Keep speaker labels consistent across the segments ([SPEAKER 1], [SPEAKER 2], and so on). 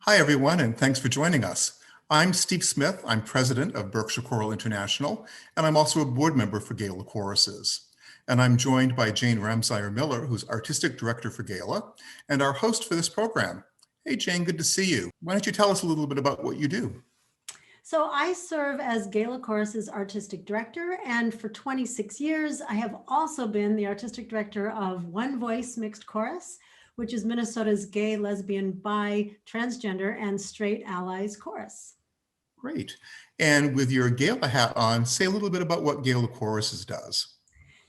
[SPEAKER 1] Hi, everyone, and thanks for joining us. I'm Steve Smith. I'm president of Berkshire Choral International, and I'm also a board member for GALA Choruses. And I'm joined by Jane Ramseyer Miller, who's artistic director for GALA, and our host for this program. Hey, Jane, good to see you. Why don't you tell us a little bit about what you do?
[SPEAKER 2] So I serve as GALA Choruses artistic director, and for 26 years, I have also been the artistic director of One Voice Mixed Chorus, which is Minnesota's gay, lesbian, bi, transgender, and straight allies chorus.
[SPEAKER 1] Great. And with your GALA hat on, say a little bit about what GALA Choruses does.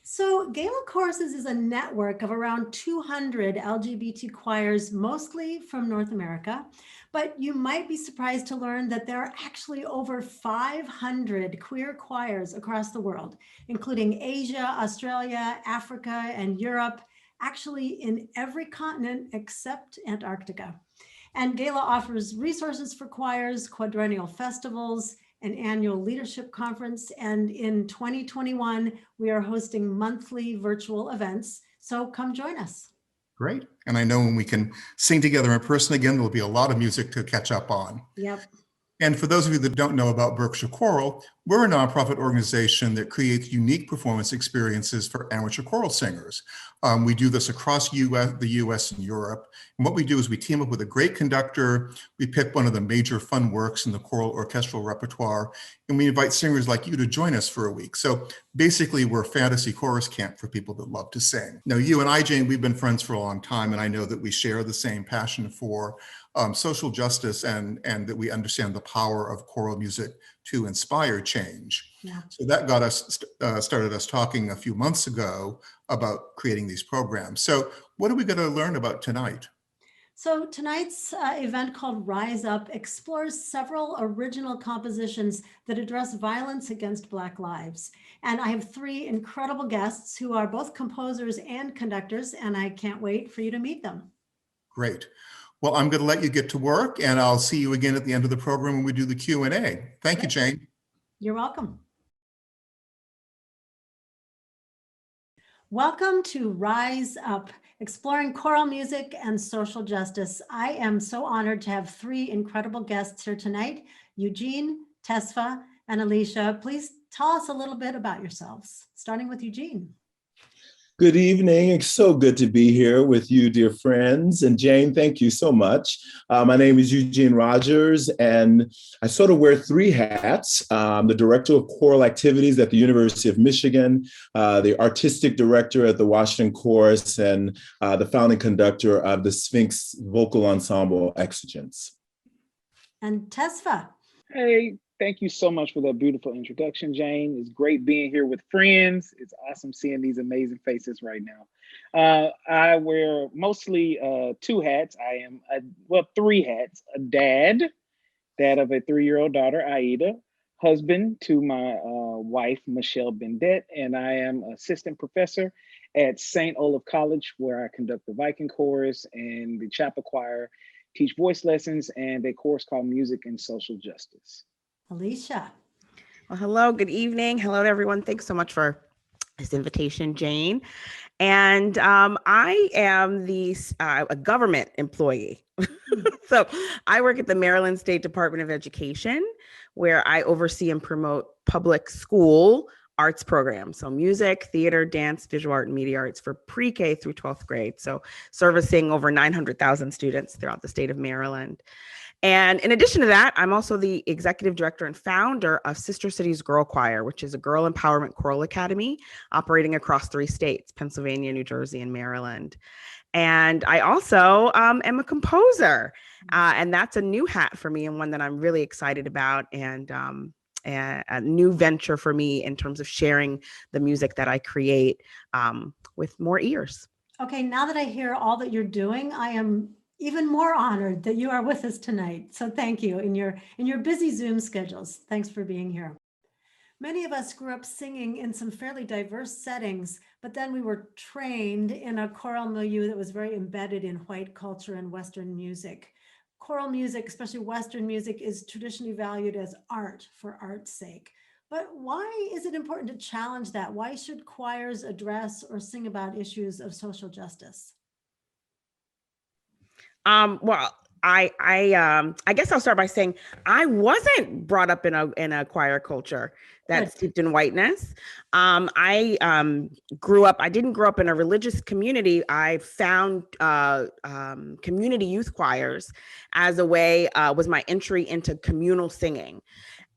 [SPEAKER 2] So GALA Choruses is a network of around 200 LGBT choirs, mostly from North America. But you might be surprised to learn that there are actually over 500 queer choirs across the world, including Asia, Australia, Africa, and Europe, actually in every continent except Antarctica. And GALA offers resources for choirs, quadrennial festivals, an annual leadership conference, and in 2021, we are hosting monthly virtual events. So come join us.
[SPEAKER 1] Great. And I know when we can sing together in person again, there'll be a lot of music to catch up on.
[SPEAKER 2] Yep.
[SPEAKER 1] And for those of you that don't know about Berkshire Choral, we're a nonprofit organization that creates unique performance experiences for amateur choral singers. We do this across the US and Europe. And what we do is we team up with a great conductor, we pick one of the major fun works in the choral orchestral repertoire, and we invite singers like you to join us for a week. So basically, we're a fantasy chorus camp for people that love to sing. Now, you and I, Jane, we've been friends for a long time, and I know that we share the same passion for social justice and that we understand the power of choral music to inspire change.
[SPEAKER 2] Yeah.
[SPEAKER 1] So that got us started us talking a few months ago about creating these programs. So what are we going to learn about tonight?
[SPEAKER 2] So tonight's event called Rise Up explores several original compositions that address violence against Black lives. And I have three incredible guests who are both composers and conductors, and I can't wait for you to meet them.
[SPEAKER 1] Great. Well, I'm going to let you get to work, and I'll see you again at the end of the program when we do the Q&A. Thank you, Jane.
[SPEAKER 2] You're welcome. Welcome to Rise Up, exploring choral music and social justice. I am so honored to have three incredible guests here tonight, Eugene, Tesfa, and Alysia. Please tell us a little bit about yourselves, starting with Eugene.
[SPEAKER 3] Good evening. It's so good to be here with you, dear friends. And Jane, thank you so much. My name is Eugene Rogers, and I sort of wear three hats. The director of choral activities at the University of Michigan, the artistic director at the Washington Chorus, and the founding conductor of the Sphinx vocal ensemble, Excerpts.
[SPEAKER 2] And Tesfa.
[SPEAKER 4] Hey, thank you so much for that beautiful introduction, Jane. It's great being here with friends. It's awesome seeing these amazing faces right now. I wear mostly two hats. I am, three hats. A dad of a 3-year-old daughter, Aida, husband to my wife, Michelle Bendette, and I am assistant professor at St. Olaf College, where I conduct the Viking chorus and the chapel choir, teach voice lessons, and a course called Music and Social Justice.
[SPEAKER 2] Alysia.
[SPEAKER 5] Well, hello, good evening. Hello to everyone. Thanks so much for this invitation, Jane. And I am a government employee. So I work at the Maryland State Department of Education, where I oversee and promote public school arts programs. So music, theater, dance, visual art, and media arts for pre-K through 12th grade. So servicing over 900,000 students throughout the state of Maryland. And in addition to that, I'm also the executive director and founder of Cities Girlchoir, which is a girl empowerment choral academy operating across 3 states, Pennsylvania, New Jersey, and Maryland. And I also am a composer, and that's a new hat for me and one that I'm really excited about, and a new venture for me in terms of sharing the music that I create with more ears.
[SPEAKER 2] Okay, now that I hear all that you're doing, I am even more honored that you are with us tonight. So thank you in your busy Zoom schedules. Thanks for being here. Many of us grew up singing in some fairly diverse settings, but then we were trained in a choral milieu that was very embedded in white culture and Western music. Choral music, especially Western music, is traditionally valued as art for art's sake. But why is it important to challenge that? Why should choirs address or sing about issues of social justice?
[SPEAKER 5] Well, I guess I'll start by saying I wasn't brought up in a choir culture that's steeped in whiteness. I didn't grow up in a religious community. I found community youth choirs as a way, was my entry into communal singing.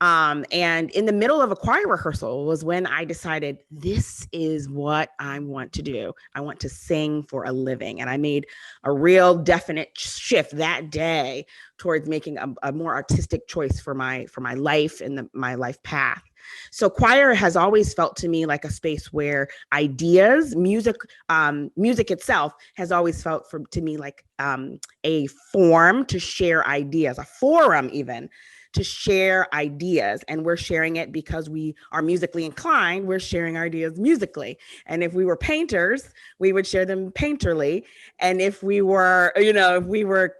[SPEAKER 5] And in the middle of a choir rehearsal was when I decided this is what I want to do. I want to sing for a living. And I made a real definite shift that day towards making a more artistic choice for my life and my life path. So choir has always felt to me like a space where ideas, music itself has always felt to me like a form to share ideas, a forum even to share ideas. And we're sharing it because we are musically inclined. We're sharing our ideas musically. And if we were painters, we would share them painterly. And if we were,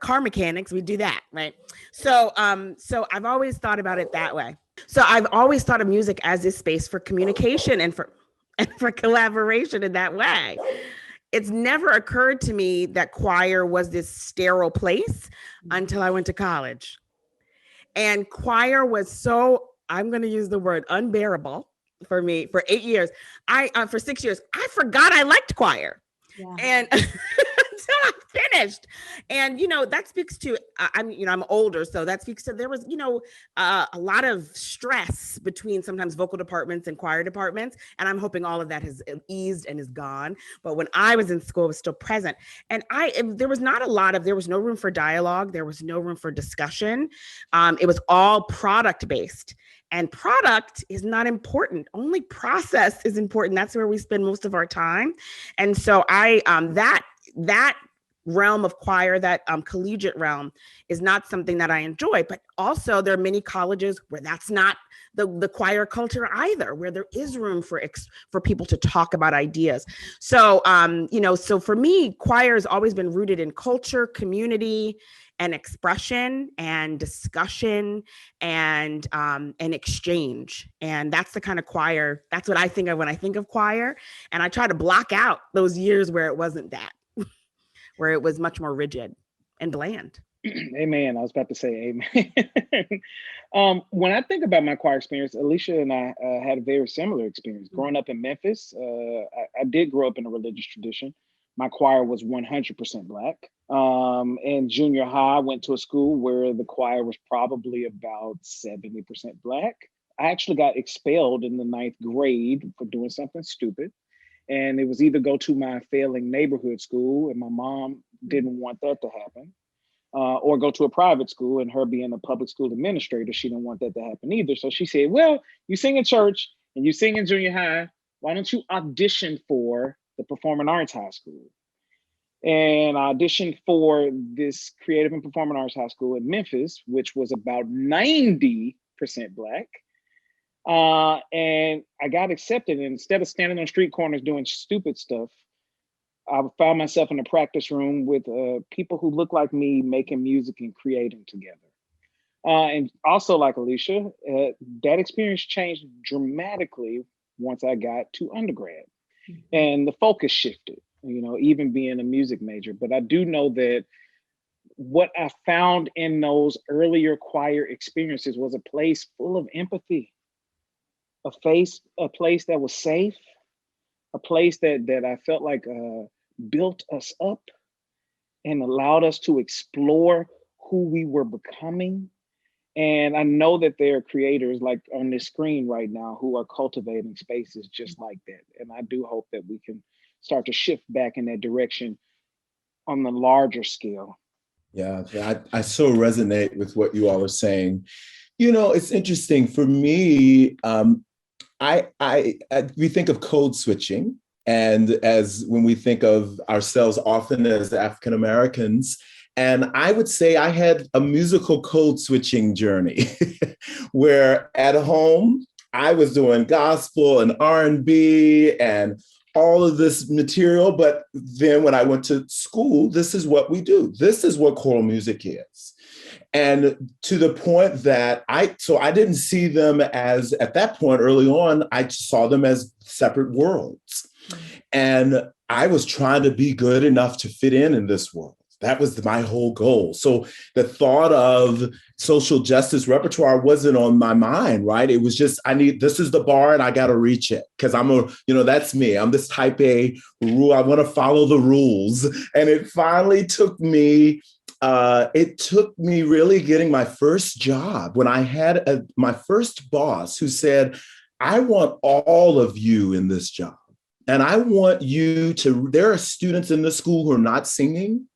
[SPEAKER 5] car mechanics, we'd do that, right? So I've always thought about it that way. So I've always thought of music as this space for communication and for collaboration in that way. It's never occurred to me that choir was this sterile place until I went to college. And choir was so, I'm going to use the word unbearable for me for 8 years. For 6 years, I forgot I liked choir. Yeah. And until I finished. And, that speaks to, I'm older. So that speaks to, there was, a lot of stress between sometimes vocal departments and choir departments. And I'm hoping all of that has eased and is gone. But when I was in school, it was still present. And there was no room for dialogue. There was no room for discussion. It was all product based. And product is not important. Only process is important. That's where we spend most of our time. And so that realm of choir, that collegiate realm is not something that I enjoy, but also there are many colleges where that's not the choir culture either, where there is room for people to talk about ideas. So, so for me, choir has always been rooted in culture, community, and expression and discussion and exchange. And that's the kind of choir, that's what I think of when I think of choir. And I try to block out those years where it wasn't that, where it was much more rigid and bland.
[SPEAKER 4] Amen. I was about to say amen. When I think about my choir experience, Alysia and I had a very similar experience. Growing up in Memphis, I did grow up in a religious tradition. My choir was 100% Black. In junior high, I went to a school where the choir was probably about 70% Black. I actually got expelled in the 9th grade for doing something stupid. And it was either go to my failing neighborhood school, and my mom didn't want that to happen, or go to a private school, and her being a public school administrator, she didn't want that to happen either. So she said, well, you sing in church and you sing in junior high, why don't you audition for the Performing Arts High School? And I auditioned for this Creative and Performing Arts High School in Memphis, which was about 90% Black. And I got accepted. And instead of standing on street corners doing stupid stuff, I found myself in a practice room with people who look like me making music and creating together. And also like Alysia, that experience changed dramatically once I got to undergrad. And the focus shifted, even being a music major. But I do know that what I found in those earlier choir experiences was a place full of empathy, a place that was safe, a place that I felt like built us up and allowed us to explore who we were becoming. And I know that there are creators like on this screen right now who are cultivating spaces just like that. And I do hope that we can start to shift back in that direction on the larger scale.
[SPEAKER 3] Yeah, I so resonate with what you all are saying. It's interesting for me. We think of code switching, and as when we think of ourselves often as African Americans, and I would say I had a musical code switching journey, where at home I was doing gospel and R&B and all of this material, but then when I went to school, this is what we do. This is what choral music is. And to the point that I didn't see them as, at that point early on, I saw them as separate worlds. And I was trying to be good enough to fit in this world. That was my whole goal. So the thought of social justice repertoire wasn't on my mind, right? It was just, this is the bar and I got to reach it because that's me. I'm this type A rule. I want to follow the rules. And it finally took me really getting my first job when I had my first boss who said, I want all of you in this job. And I want there are students in this school who are not singing,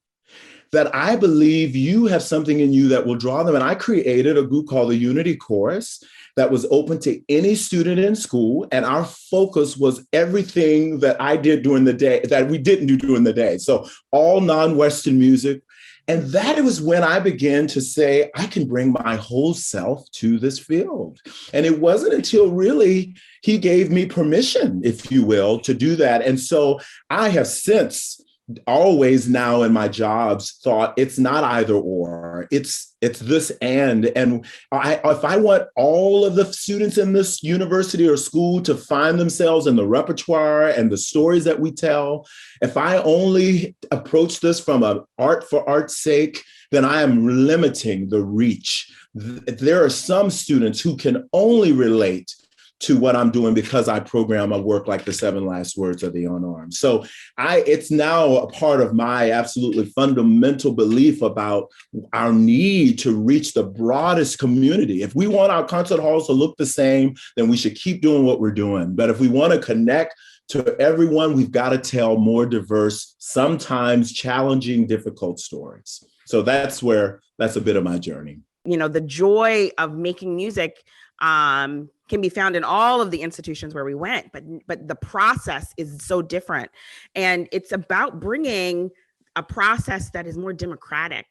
[SPEAKER 3] that I believe you have something in you that will draw them. And I created a group called the Unity Chorus that was open to any student in school. And our focus was everything that I did during the day, that we didn't do during the day. So all non-Western music. And that was when I began to say, I can bring my whole self to this field. And it wasn't until really he gave me permission, if you will, to do that. And so I have since always now in my jobs thought it's not either or, it's this and if I want all of the students in this university or school to find themselves in the repertoire and the stories that we tell, if I only approach this from an art for art's sake, then I am limiting the reach. There are some students who can only relate to what I'm doing because I program a work like The Seven Last Words of the Unarmed. So it's now a part of my absolutely fundamental belief about our need to reach the broadest community. If we want our concert halls to look the same, then we should keep doing what we're doing. But if we want to connect to everyone, we've got to tell more diverse, sometimes challenging, difficult stories. So that's a bit of my journey.
[SPEAKER 5] The joy of making music can be found in all of the institutions where we went, but the process is so different. And it's about bringing a process that is more democratic.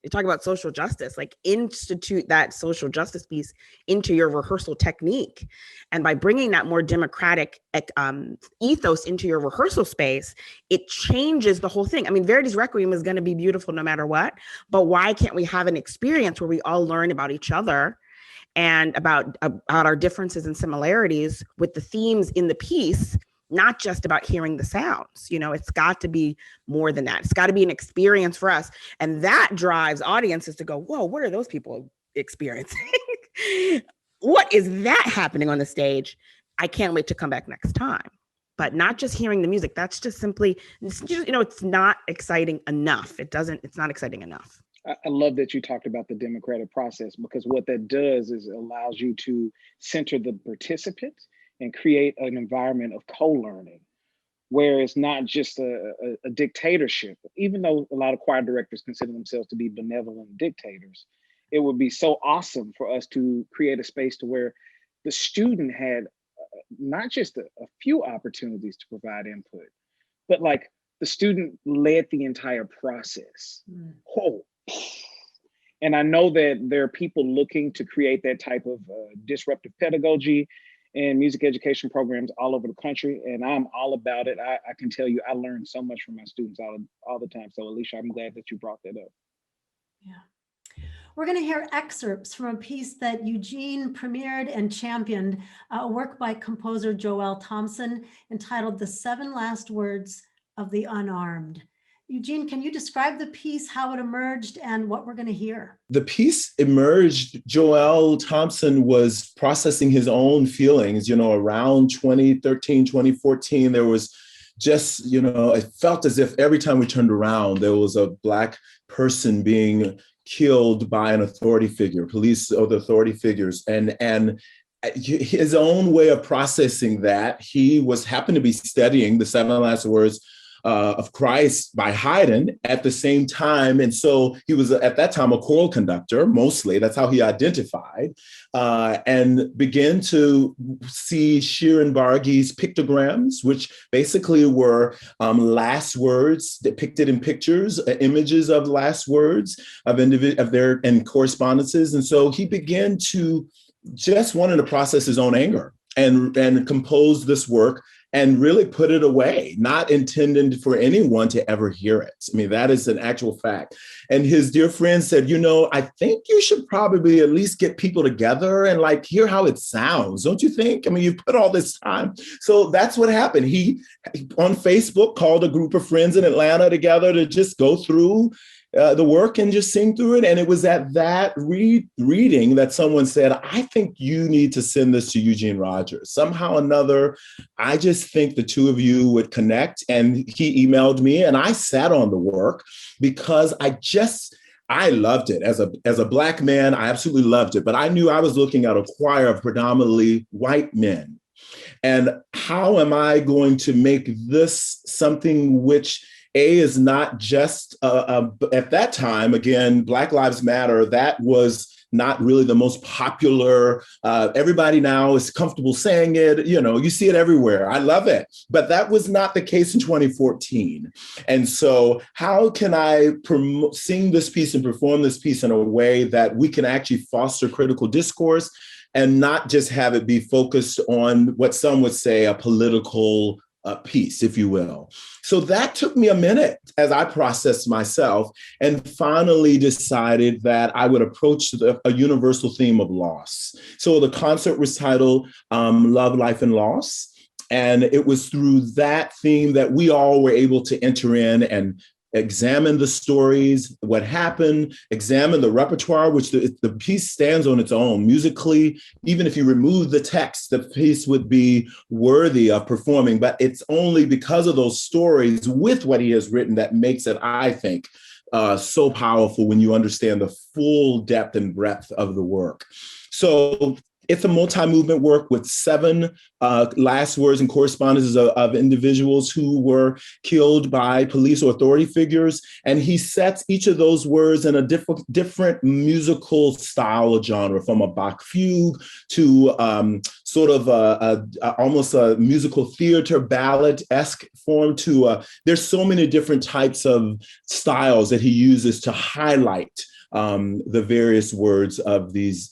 [SPEAKER 5] You talk about social justice, like institute that social justice piece into your rehearsal technique. And by bringing that more democratic ethos into your rehearsal space, it changes the whole thing. I mean, Verdi's Requiem is going to be beautiful no matter what, but why can't we have an experience where we all learn about each other and about our differences and similarities with the themes in the piece, not just about hearing the sounds. It's got to be more than that. It's got to be an experience for us. And that drives audiences to go, whoa, what are those people experiencing? What is that happening on the stage? I can't wait to come back next time. But not just hearing the music. That's just simply, it's not exciting enough. It's not exciting enough.
[SPEAKER 4] I love that you talked about the democratic process, because what that does is it allows you to center the participants and create an environment of co-learning where it's not just a dictatorship. Even though a lot of choir directors consider themselves to be benevolent dictators, it would be so awesome for us to create a space to where the student had not just a few opportunities to provide input, but like the student led the entire process. And I know that there are people looking to create that type of disruptive pedagogy and music education programs all over the country. And I'm all about it. I can tell you, I learn so much from my students all the time. So Alysia, I'm glad that you brought that up.
[SPEAKER 2] Yeah. We're going to hear excerpts from a piece that Eugene premiered and championed, a work by composer Joel Thompson entitled The Seven Last Words of the Unarmed. Eugene, can you describe the piece, how it emerged, and what we're going to hear?
[SPEAKER 3] The piece emerged, Joel Thompson was processing his own feelings, around 2013, 2014. There was just, it felt as if every time we turned around, there was a Black person being killed by an authority figure, police or the authority figures. And his own way of processing that, he happened to be studying The Seven Last Words of Christ by Haydn at the same time. And so he was at that time a choral conductor, mostly. That's how he identified, and began to see Shirin Barghi's pictograms, which basically were last words depicted in pictures, images of last words of their and correspondences. And so he began to just wanted to process his own anger and compose this work and really put it away, not intending for anyone to ever hear it. I mean, that is an actual fact. And his dear friend said, I think you should probably at least get people together and like hear how it sounds. Don't you think? I mean, you've put all this time. So that's what happened. He, on Facebook, called a group of friends in Atlanta together to just go through the work and just sing through it. And it was at that reading that someone said, I think you need to send this to Eugene Rogers. Somehow or another, I just think the two of you would connect. And he emailed me and I sat on the work because I loved it. As a Black man, I absolutely loved it. But I knew I was looking at a choir of predominantly white men. And how am I going to make this something which is not just, at that time, again, Black Lives Matter, that was not really the most popular. Everybody now is comfortable saying it. You see it everywhere. I love it. But that was not the case in 2014. And so how can I sing this piece and perform this piece in a way that we can actually foster critical discourse and not just have it be focused on what some would say a political piece, if you will. So that took me a minute as I processed myself and finally decided that I would approach a universal theme of loss. So the concert was titled Love, Life, and Loss. And it was through that theme that we all were able to enter in and examine the stories, what happened, examine the repertoire, which the piece stands on its own musically. Even if you remove the text, the piece would be worthy of performing. But it's only because of those stories with what he has written that makes it, I think, so powerful when you understand the full depth and breadth of the work. So it's a multi-movement work with 7 last words and correspondences of individuals who were killed by police or authority figures. And he sets each of those words in a different musical style or genre, from a Bach fugue to sort of almost a musical theater ballad-esque form to, there's so many different types of styles that he uses to highlight the various words of these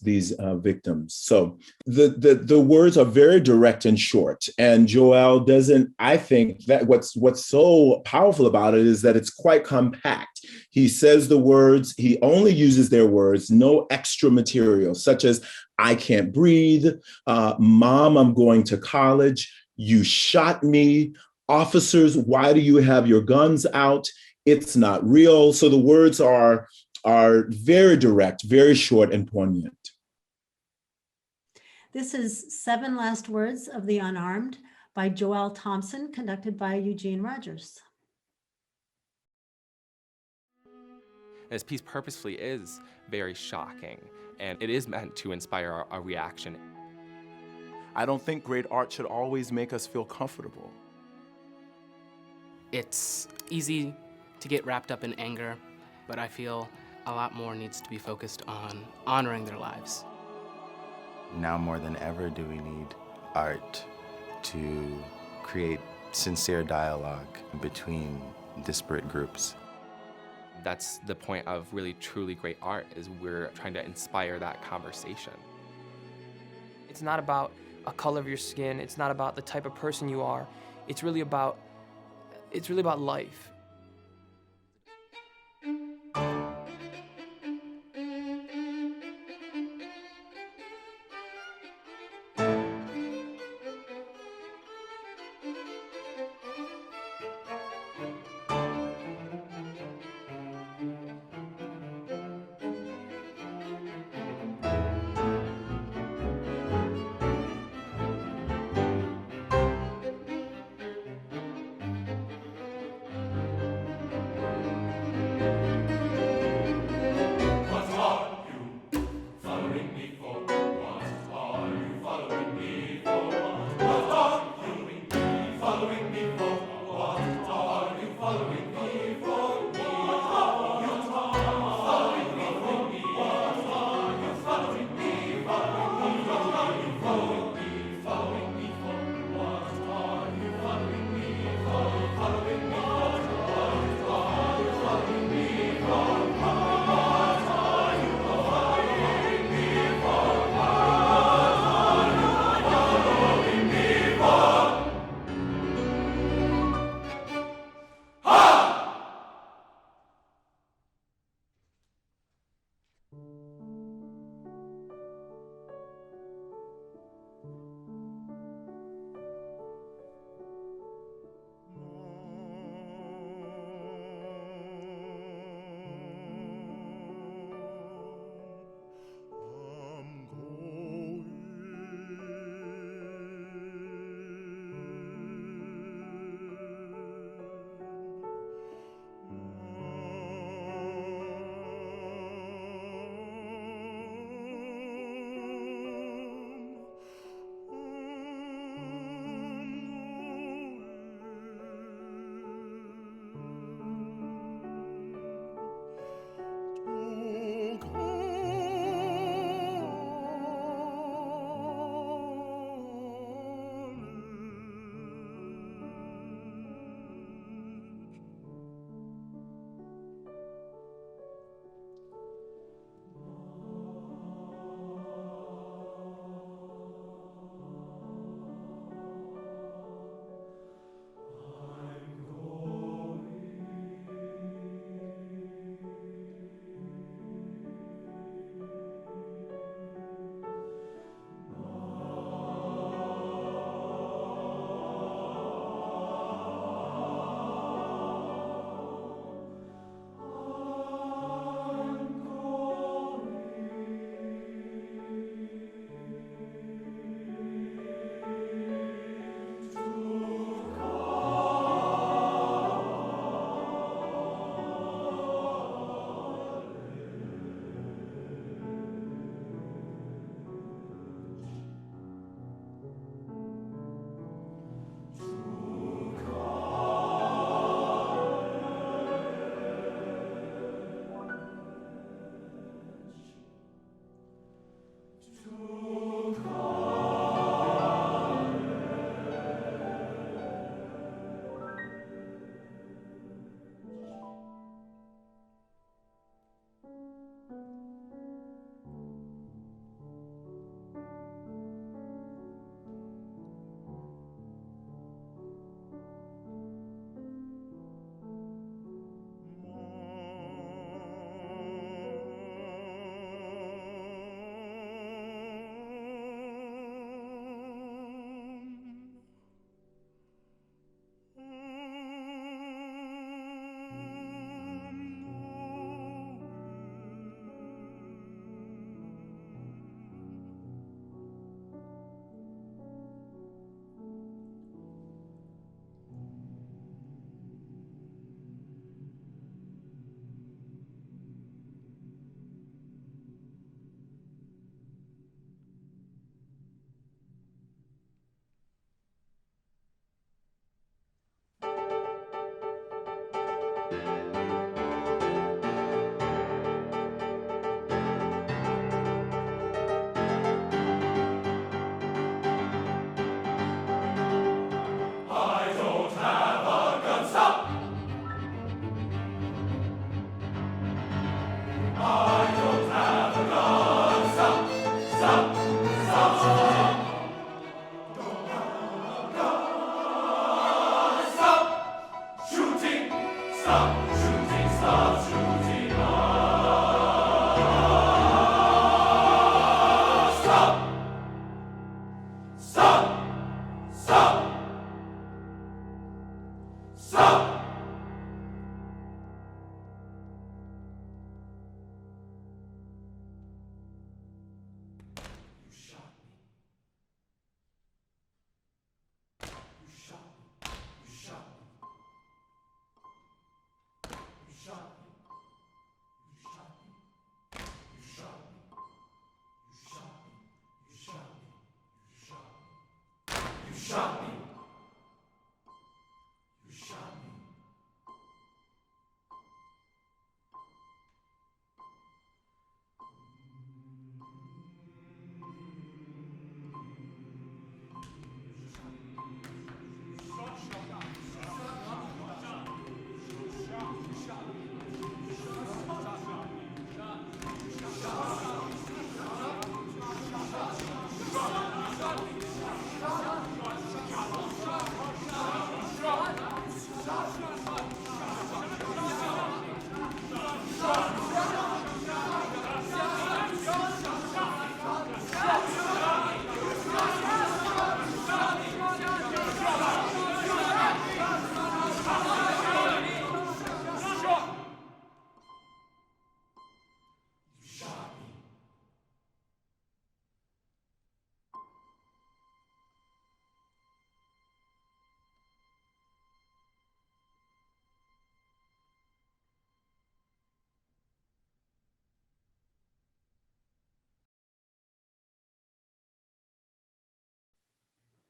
[SPEAKER 3] victims. So the words are very direct and short. And Joel doesn't, I think that what's so powerful about it is that it's quite compact. He says the words, he only uses their words, no extra material, such as I can't breathe, Mom, I'm going to college, you shot me, officers, why do you have your guns out? It's not real. So the words are very direct, very short and poignant.
[SPEAKER 2] This is 7 Last Words of the Unarmed by Joel Thompson, conducted by Eugene Rogers.
[SPEAKER 6] This piece purposefully is very shocking, and it is meant to inspire a reaction.
[SPEAKER 7] I don't think great art should always make us feel comfortable.
[SPEAKER 8] It's easy to get wrapped up in anger, but I feel a lot more needs to be focused on honoring their lives.
[SPEAKER 9] Now more than ever do we need art to create sincere dialogue between disparate groups.
[SPEAKER 6] That's the point of really truly great art, is we're trying to inspire that conversation.
[SPEAKER 10] It's not about a color of your skin, it's not about the type of person you are, it's really about life.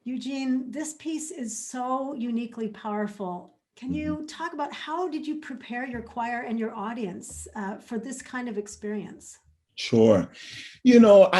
[SPEAKER 2] Eugene, this piece is so uniquely powerful. Can you talk about how did you prepare your choir and your audience for this kind of experience?
[SPEAKER 3] Sure. You know,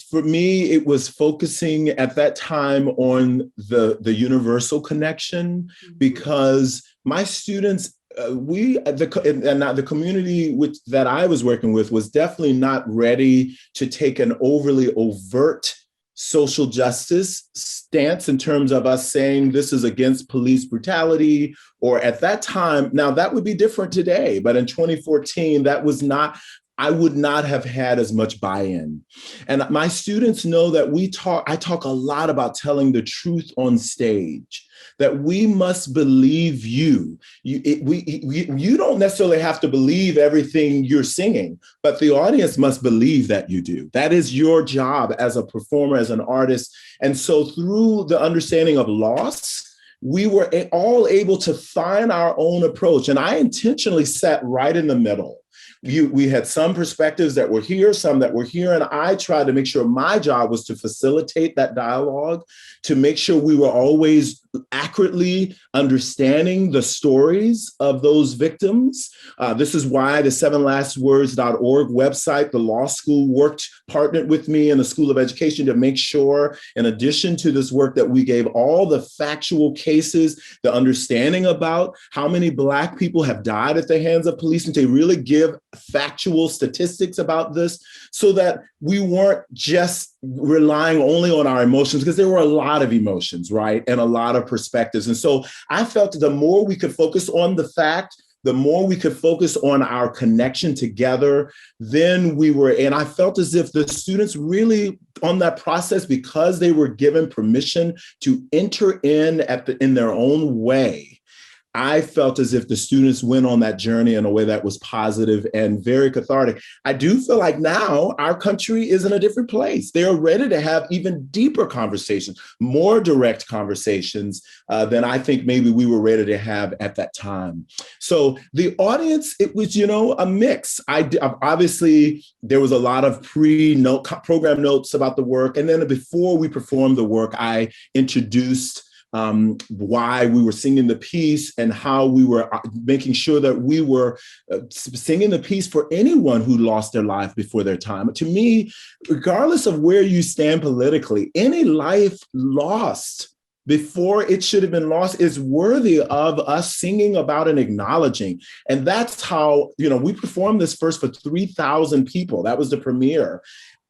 [SPEAKER 3] for me, it was focusing at that time on the universal connection, because my students, the community that I was working with was definitely not ready to take an overly overt social justice stance in terms of us saying this is against police brutality, or at that time. Now that would be different today, but in 2014, I would not have had as much buy-in. And my students know that I talk a lot about telling the truth on stage, that we must believe you. You don't necessarily have to believe everything you're singing, but the audience must believe that you do. That is your job as a performer, as an artist. And so through the understanding of loss, we were all able to find our own approach. And I intentionally sat right in the middle. We had some perspectives that were here, some that were here, and I tried to make sure my job was to facilitate that dialogue, to make sure we were always accurately understanding the stories of those victims. This is why the 7lastwords.org website, the law school partnered with me in the School of Education to make sure, in addition to this work, that we gave all the factual cases, the understanding about how many Black people have died at the hands of police, and to really give factual statistics about this, so that we weren't just relying only on our emotions, because there were a lot of emotions, right? And a lot of perspectives. And so I felt the more we could focus on the fact, the more we could focus on our connection together, and I felt as if the students really on that process, because they were given permission to enter in their own way, I felt as if the students went on that journey in a way that was positive and very cathartic. I do feel like now our country is in a different place. They are ready to have even deeper conversations, more direct conversations than I think maybe we were ready to have at that time. So the audience, it was, a mix. Obviously, there was a lot of program notes about the work. And then before we performed the work, I introduced why we were singing the piece and how we were making sure that we were singing the piece for anyone who lost their life before their time. To me, regardless of where you stand politically, any life lost before it should have been lost is worthy of us singing about and acknowledging. And that's how, we performed this first for 3,000 people. That was the premiere.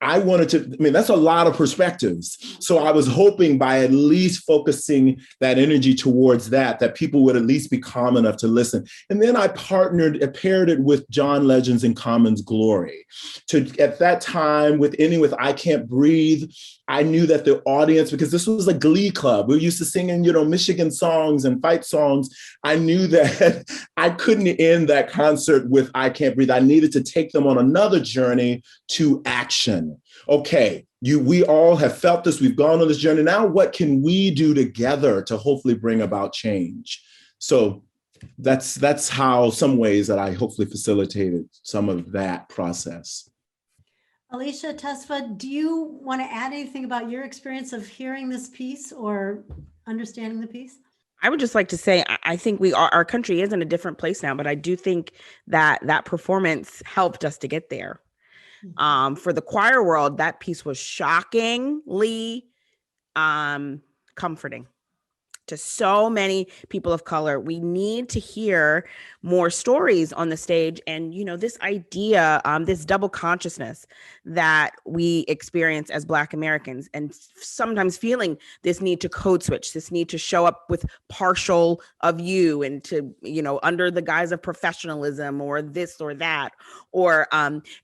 [SPEAKER 3] I wanted to, that's a lot of perspectives. So I was hoping by at least focusing that energy towards that people would at least be calm enough to listen. And then I paired it with John Legend's In Common's Glory. At that time, ending with I Can't Breathe, I knew that the audience, because this was a glee club, we were used to singing, Michigan songs and fight songs. I knew that I couldn't end that concert with I Can't Breathe. I needed to take them on another journey to action. Okay, we all have felt this. We've gone on this journey. Now, what can we do together to hopefully bring about change? So that's how, some ways that I hopefully facilitated some of that process.
[SPEAKER 2] Alysia, Tesfa, do you want to add anything about your experience of hearing this piece or understanding the piece?
[SPEAKER 5] I would just like to say, I think our country is in a different place now, but I do think that performance helped us to get there. For the choir world, that piece was shockingly comforting to so many people of color. We need to hear more stories on the stage. And, this idea, this double consciousness that we experience as Black Americans, and sometimes feeling this need to code switch, this need to show up with partial of you and to, under the guise of professionalism or this or that, or,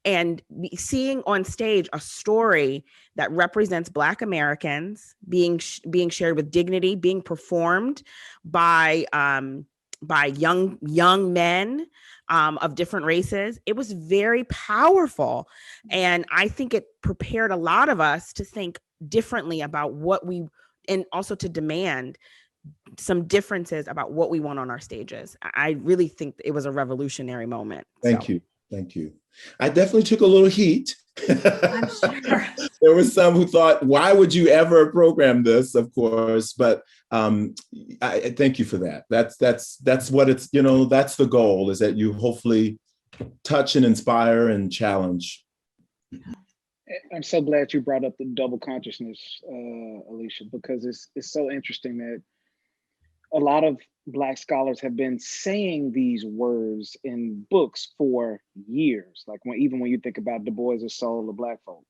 [SPEAKER 5] and seeing on stage a story that represents Black Americans being shared with dignity, being performed by young men of different races. It was very powerful. And I think it prepared a lot of us to think differently about and also to demand some differences about what we want on our stages. I really think it was a revolutionary moment.
[SPEAKER 3] Thank you. I definitely took a little heat.
[SPEAKER 2] I'm sure.
[SPEAKER 3] There were some who thought, why would you ever program this, of course, but I thank you for that. That's what it's, that's the goal, is that you hopefully touch and inspire and challenge.
[SPEAKER 4] I'm so glad you brought up the double consciousness, Alysia, because it's so interesting that a lot of Black scholars have been saying these words in books for years, like even when you think about Du Bois' Soul of Black Folk.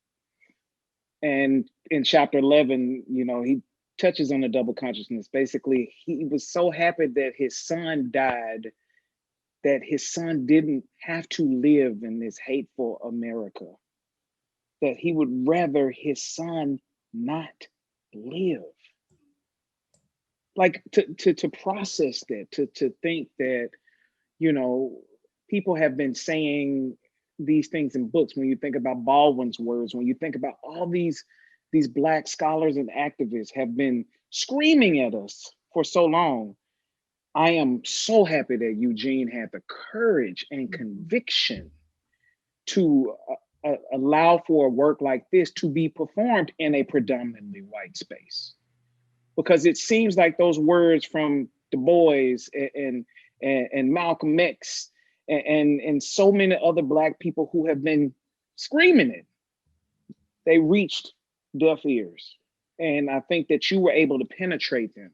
[SPEAKER 4] And in chapter 11, he touches on the double consciousness. Basically, he was so happy that his son died, that his son didn't have to live in this hateful America, that he would rather his son not live. Like to process that, to think that, people have been saying these things in books. When you think about Baldwin's words, when you think about all these Black scholars and activists have been screaming at us for so long. I am so happy that Eugene had the courage and conviction to allow for a work like this to be performed in a predominantly white space. Because it seems like those words from Du Bois and Malcolm X and so many other Black people who have been screaming it, they reached deaf ears. And I think that you were able to penetrate them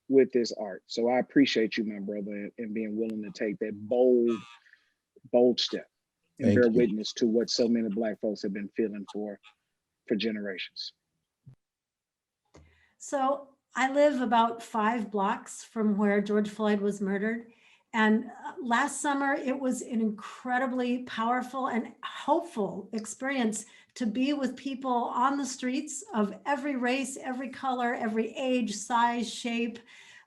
[SPEAKER 4] with this art. So I appreciate you, my brother, and being willing to take that bold step and bear witness to what so many Black folks have been feeling for generations.
[SPEAKER 2] So I live about 5 blocks from where George Floyd was murdered. And last summer, it was an incredibly powerful and hopeful experience to be with people on the streets of every race, every color, every age, size, shape,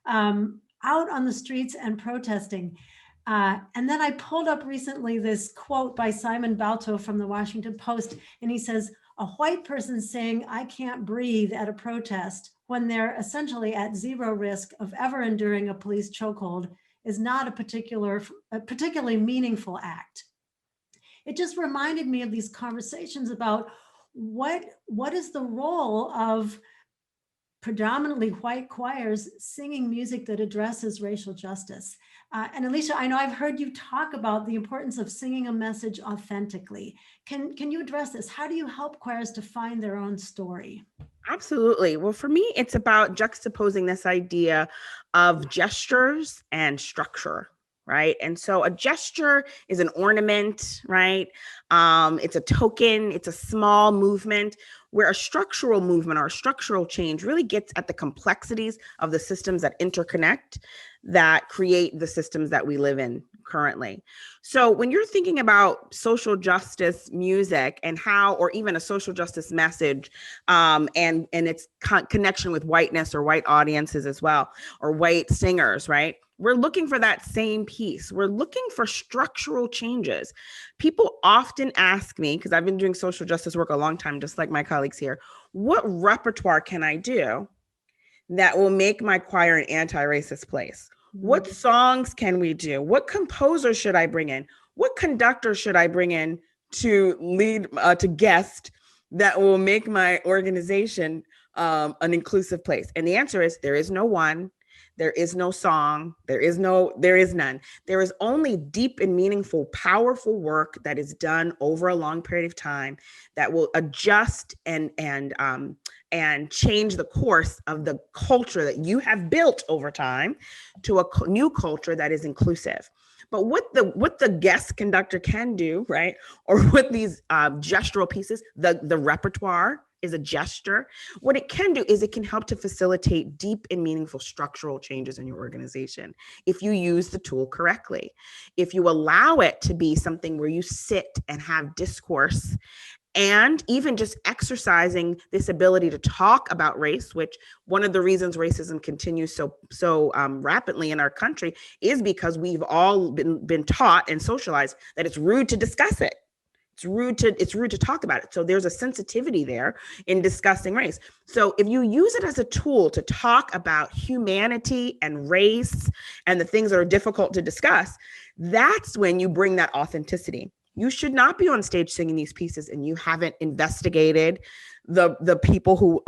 [SPEAKER 2] out on the streets and protesting. And then I pulled up recently this quote by Simon Balto from the Washington Post, and he says, "A white person saying, 'I can't breathe' at a protest when they're essentially at zero risk of ever enduring a police chokehold is not a particularly meaningful act." It just reminded me of these conversations about what is the role of predominantly white choirs singing music that addresses racial justice. And Alysia, I know I've heard you talk about the importance of singing a message authentically. Can you address this? How do you help choirs to find their own story?
[SPEAKER 5] Absolutely. Well, for me, it's about juxtaposing this idea of gestures and structure, right? And so a gesture is an ornament, right? It's a token, it's a small movement, where a structural movement or a structural change really gets at the complexities of the systems that interconnect, that create the systems that we live in currently. So when you're thinking about social justice music and how, or even a social justice message, and its connection with whiteness or white audiences as well, or white singers, right? We're looking for that same piece. We're looking for structural changes. People often ask me, because I've been doing social justice work a long time, just like my colleagues here, what repertoire can I do that will make my choir an anti-racist place? What songs can we do? What composers should I bring in? What conductor should I bring in to lead, to guest, that will make my organization an inclusive place? And the answer is, there is no one. There is no song. There is none. There is only deep and meaningful, powerful work that is done over a long period of time that will adjust and change the course of the culture that you have built over time to a new culture that is inclusive. But what the guest conductor can do, right, or what these gestural pieces, the repertoire is a gesture. What it can do is it can help to facilitate deep and meaningful structural changes in your organization if you use the tool correctly. If you allow it to be something where you sit and have discourse, and even just exercising this ability to talk about race, which one of the reasons racism continues so rapidly in our country is because we've all been taught and socialized that it's rude to discuss it. It's rude to talk about it. So there's a sensitivity there in discussing race. So if you use it as a tool to talk about humanity and race and the things that are difficult to discuss, that's when you bring that authenticity. You should not be on stage singing these pieces and you haven't investigated the people who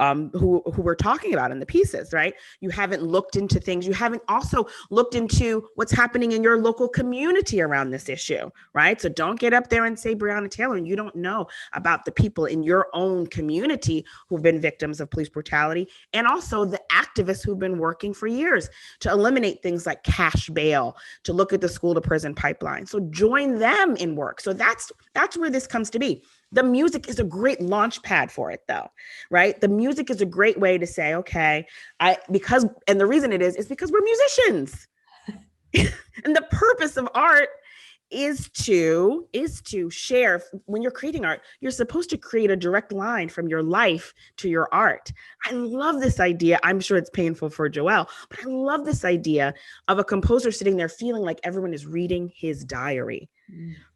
[SPEAKER 5] we're talking about in the pieces, right? You haven't looked into things. You haven't also looked into what's happening in your local community around this issue, right? So don't get up there and say Breonna Taylor and you don't know about the people in your own community who've been victims of police brutality, and also the activists who've been working for years to eliminate things like cash bail, to look at the school to prison pipeline. So join them in work. So that's where this comes to be. The music is a great launch pad for it though, right? The music is a great way to say, okay, and the reason it is because we're musicians. And the purpose of art is to share. When you're creating art, you're supposed to create a direct line from your life to your art. I love this idea. I'm sure it's painful for Joel, but I love this idea of a composer sitting there feeling like everyone is reading his diary.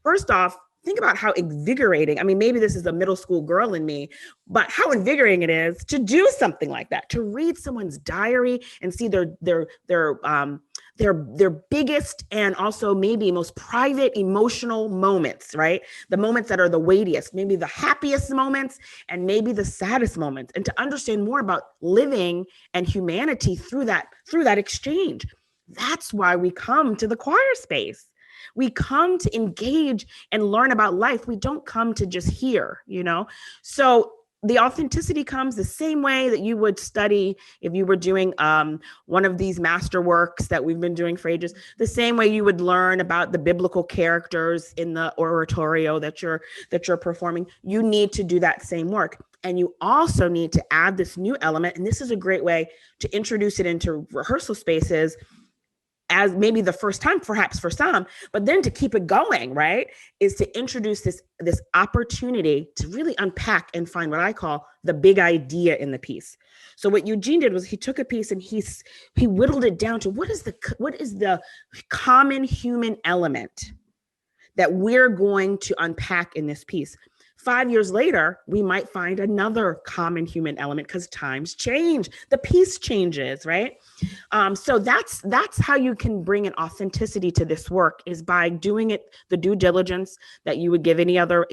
[SPEAKER 5] First off, think about how invigorating. I mean, maybe this is a middle school girl in me, but how invigorating it is to do something like that, to read someone's diary and see their biggest and also maybe most private emotional moments, right? The moments that are the weightiest, maybe the happiest moments and maybe the saddest moments, and to understand more about living and humanity through that exchange. That's why we come to the choir space. We come to engage and learn about life. We don't come to just hear, So the authenticity comes the same way that you would study if you were doing one of these masterworks that we've been doing for ages, the same way you would learn about the biblical characters in the oratorio that you're performing. You need to do that same work. And you also need to add this new element. And this is a great way to introduce it into rehearsal spaces as maybe the first time, perhaps for some, but then to keep it going, right, is to introduce this opportunity to really unpack and find what I call the big idea in the piece. So what Eugene did was he took a piece and he whittled it down to what is the common human element that we're going to unpack in this piece. 5 years later, we might find another common human element because times change, the piece changes, right? So that's how you can bring an authenticity to this work, is by doing it the due diligence that you would give any other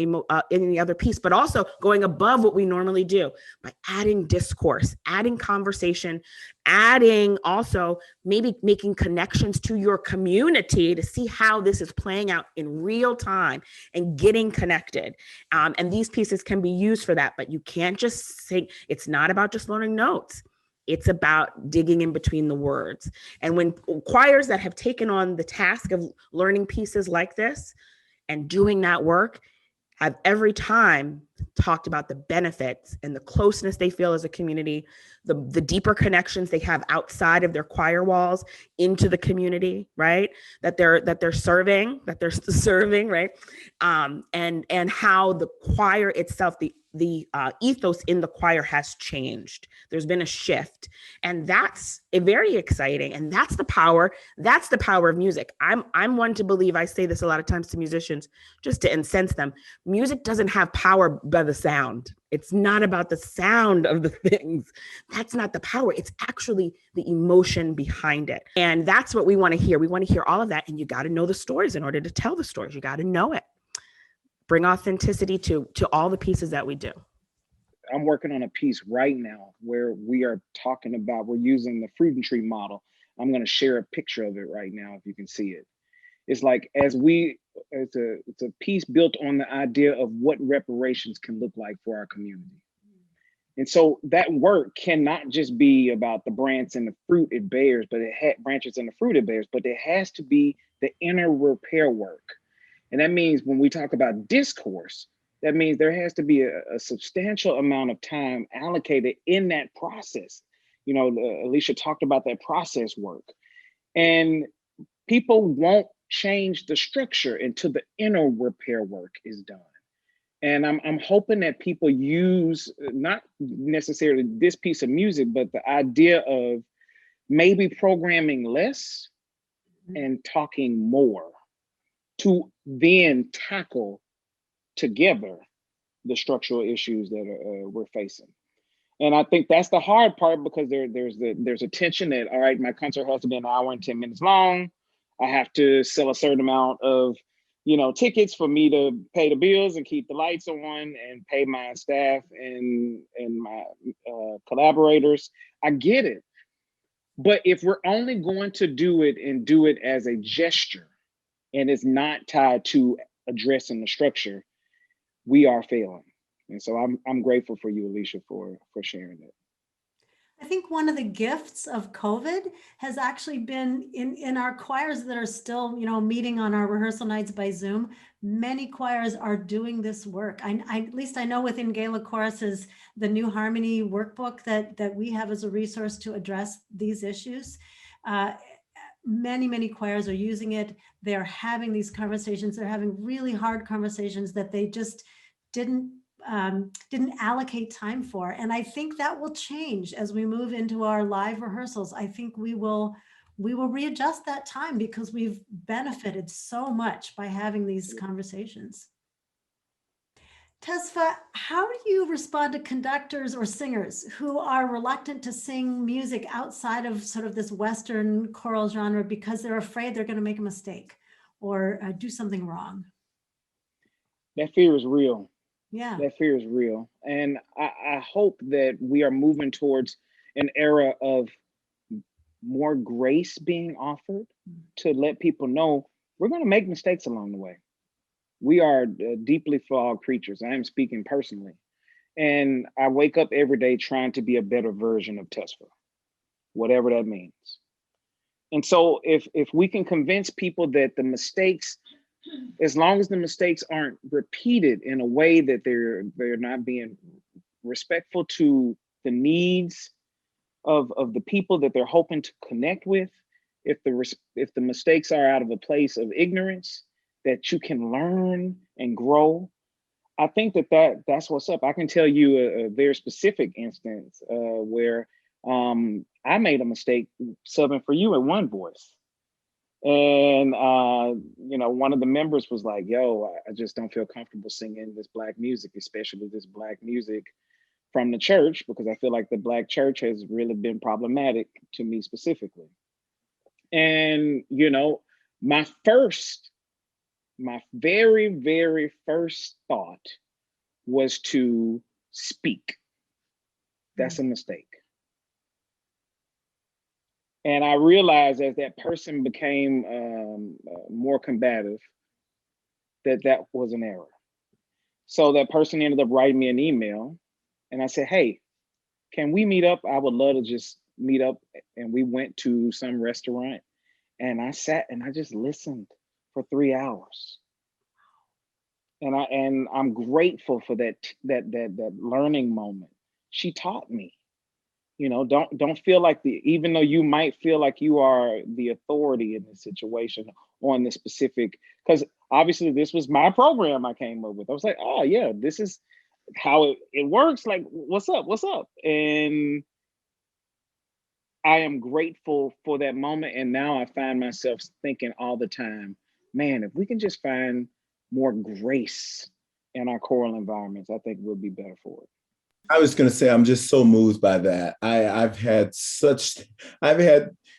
[SPEAKER 5] piece, but also going above what we normally do by adding discourse, adding conversation, adding also maybe making connections to your community to see how this is playing out in real time and getting connected. And these pieces can be used for that, but you can't just sing. It's not about just learning notes. It's about digging in between the words. And when choirs that have taken on the task of learning pieces like this and doing that work, I've every time talked about the benefits and the closeness they feel as a community, the deeper connections they have outside of their choir walls into the community, right? That they're serving, right? And how the choir itself, the ethos in the choir has changed. There's been a shift, and that's very exciting. And that's the power of music. I'm one to believe, I say this a lot of times to musicians, just to incense them. Music doesn't have power by the sound. It's not about the sound of the things. That's not the power. It's actually the emotion behind it. And that's what we want to hear. We want to hear all of that. And you got to know the stories in order to tell the stories. You got to know it. Bring authenticity to all the pieces that we do.
[SPEAKER 4] I'm working on a piece right now where we are talking about, we're using the fruit and tree model. I'm going to share a picture of it right now if you can see it. It's like it's a piece built on the idea of what reparations can look like for our community. And so that work cannot just be about the branch and the fruit it bears, but branches and the fruit it bears, but it has to be the inner repair work. And that means when we talk about discourse, that means there has to be a substantial amount of time allocated in that process. You know, Alysia talked about that process work. And people won't change the structure until the inner repair work is done. And I'm hoping that people use not necessarily this piece of music, but the idea of maybe programming less and talking more to then tackle together the structural issues that we're facing. And I think that's the hard part, because there's a tension that, all right, my concert has to be an hour and 10 minutes long. I have to sell a certain amount of, tickets for me to pay the bills and keep the lights on and pay my staff and my collaborators. I get it. But if we're only going to do it and do it as a gesture, and it's not tied to addressing the structure, we are failing. And so I'm grateful for you, Alysia, for sharing that.
[SPEAKER 2] I think one of the gifts of COVID has actually been in our choirs that are still, meeting on our rehearsal nights by Zoom. Many choirs are doing this work. At least I know within GALA Choruses, the New Harmony workbook that we have as a resource to address these issues. Many choirs are using it. They're having these conversations. They're having really hard conversations that they just didn't allocate time for. And I think that will change as we move into our live rehearsals. I think we will readjust that time, because we've benefited so much by having these conversations. Tesfa, how do you respond to conductors or singers who are reluctant to sing music outside of sort of this Western choral genre because they're afraid they're going to make a mistake or do something wrong?
[SPEAKER 4] That fear is real.
[SPEAKER 2] Yeah.
[SPEAKER 4] That fear is real. And I hope that we are moving towards an era of more grace being offered to let people know we're going to make mistakes along the way. We are deeply flawed creatures. I am speaking personally. And I wake up every day trying to be a better version of Tesfa, whatever that means. And so if we can convince people that the mistakes, as long as the mistakes aren't repeated in a way that they're not being respectful to the needs of the people that they're hoping to connect with, if the mistakes are out of a place of ignorance, that you can learn and grow, I think that's what's up. I can tell you a very specific instance where I made a mistake subbing for you in one voice. And, one of the members was like, yo, I just don't feel comfortable singing this Black music, especially this Black music from the church, because I feel like the Black church has really been problematic to me specifically. And, my very, very first thought was to speak. That's a mistake. And I realized as that person became more combative, that was an error. So that person ended up writing me an email, and I said, hey, can we meet up? I would love to just meet up. And we went to some restaurant, and I sat and I just listened for 3 hours. And I'm grateful for that learning moment. She taught me, don't feel like even though you might feel like you are the authority in this situation on this specific, because obviously this was my program I came up with. I was like, oh yeah, this is how it works. Like, what's up? And I am grateful for that moment. And now I find myself thinking all the time, man, if we can just find more grace in our choral environments, I think we'll be better for it.
[SPEAKER 3] I was going to say, I'm just so moved by that. I've had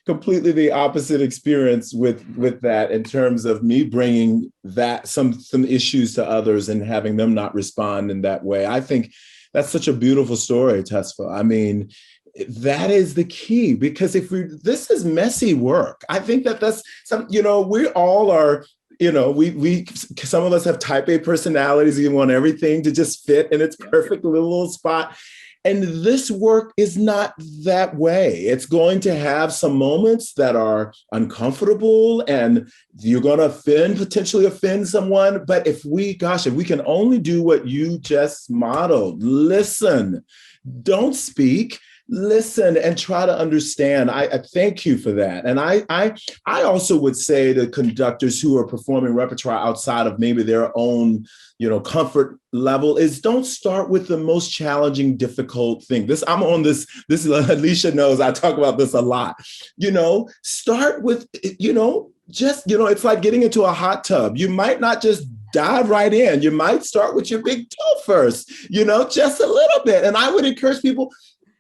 [SPEAKER 3] completely the opposite experience with that, in terms of me bringing that some issues to others and having them not respond in that way. I think that's such a beautiful story, Tesfa. I mean, that is the key, because this is messy work. I think that's we all are, we some of us have type A personalities. You want everything to just fit in its perfect little spot. And this work is not that way. It's going to have some moments that are uncomfortable, and you're going to potentially offend someone. But if we can only do what you just modeled, listen, don't speak, listen, and try to understand. I thank you for that. And I also would say to conductors who are performing repertoire outside of maybe their own, comfort level, is don't start with the most challenging, difficult thing. Alysia knows I talk about this a lot. Start with, it's like getting into a hot tub. You might not just dive right in. You might start with your big toe first, just a little bit. And I would encourage people,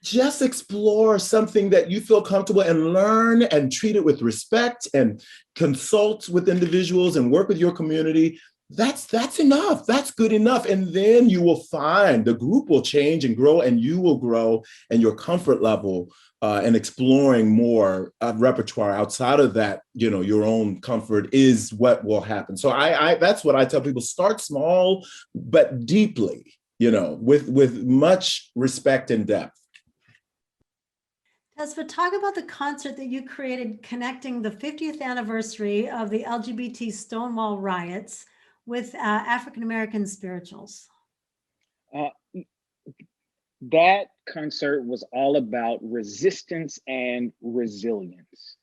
[SPEAKER 3] just explore something that you feel comfortable, and learn and treat it with respect, and consult with individuals and work with your community. That's enough. That's good enough. And then you will find the group will change and grow, and you will grow, and your comfort level and exploring more repertoire outside of that, your own comfort is what will happen. So I that's what I tell people: start small, but deeply, with much respect and depth.
[SPEAKER 2] Tesfa, talk about the concert that you created connecting the 50th anniversary of the LGBT Stonewall riots with African-American spirituals.
[SPEAKER 4] That concert was all about resistance and resilience.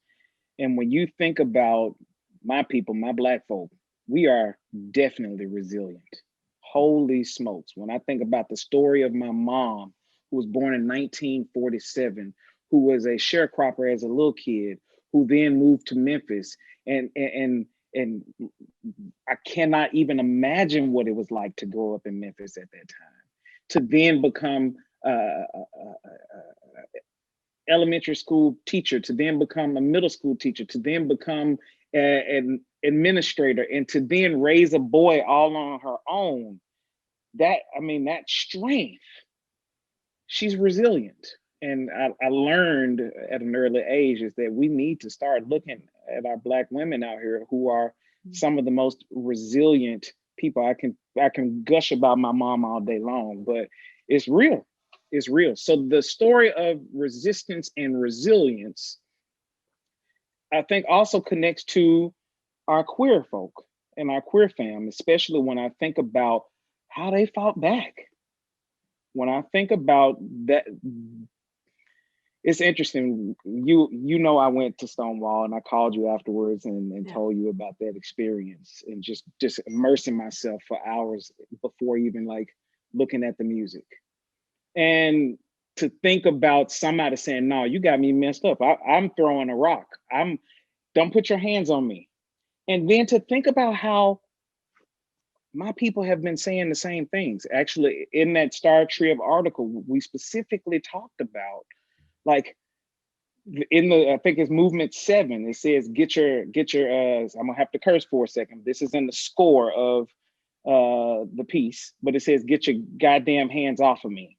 [SPEAKER 4] And when you think about my people, my Black folk, we are definitely resilient. Holy smokes. When I think about the story of my mom, who was born in 1947, who was a sharecropper as a little kid, who then moved to Memphis. And I cannot even imagine what it was like to grow up in Memphis at that time, to then become elementary school teacher, to then become a middle school teacher, to then become an administrator, and to then raise a boy all on her own. That strength, she's resilient. And I learned at an early age is that we need to start looking at our Black women out here who are some of the most resilient people. I can gush about my mom all day long, but it's real. It's real. So the story of resistance and resilience, I think, also connects to our queer folk and our queer fam, especially when I think about how they fought back. When I think about that, it's interesting. I went to Stonewall, and I called you afterwards and told you about that experience, and just immersing myself for hours before even looking at the music. And to think about somebody saying, no, you got me messed up. I'm throwing a rock. Don't put your hands on me. And then to think about how my people have been saying the same things. Actually, in that Star Trib article, we specifically talked about, like, in the, I think it's movement 7, it says, get your, I'm gonna have to curse for a second. This is in the score of the piece, but it says, get your goddamn hands off of me.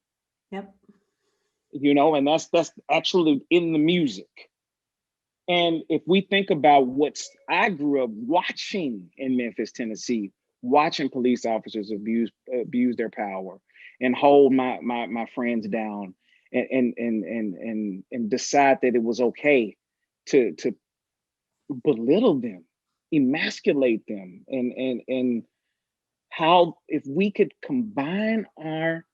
[SPEAKER 2] Yep.
[SPEAKER 4] You know, and that's actually in the music. And if we think about I grew up watching in Memphis, Tennessee, watching police officers abuse their power and hold my friends down and decide that it was okay to belittle them, emasculate them, and how, if we could combine our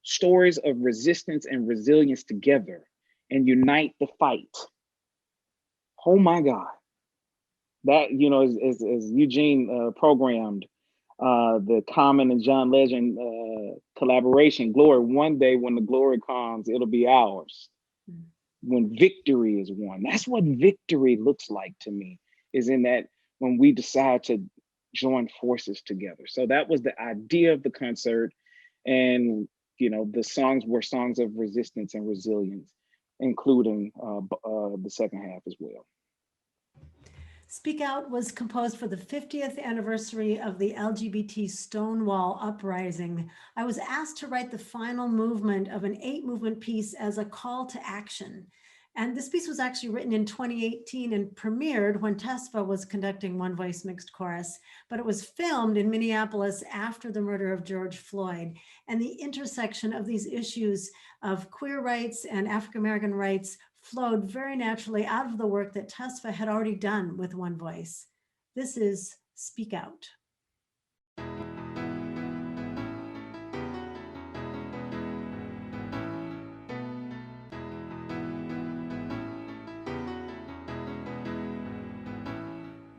[SPEAKER 4] stories of resistance and resilience together and unite the fight. Oh my God. That, you know, as Eugene programmed the Common and John Legend collaboration, glory, one day when the glory comes, it'll be ours. When victory is won. That's what victory looks like to me, is in that when we decide to join forces together. So that was the idea of the concert. And, you know, the songs were songs of resistance and resilience, including the second half as well.
[SPEAKER 2] Speak Out was composed for the 50th anniversary of the LGBT Stonewall Uprising. I was asked to write the final movement of an 8-movement piece as a call to action. And this piece was actually written in 2018 and premiered when Tesfa was conducting One Voice Mixed Chorus, but it was filmed in Minneapolis after the murder of George Floyd. And the intersection of these issues of queer rights and African-American rights flowed very naturally out of the work that Tesfa had already done with One Voice. This is Speak Out.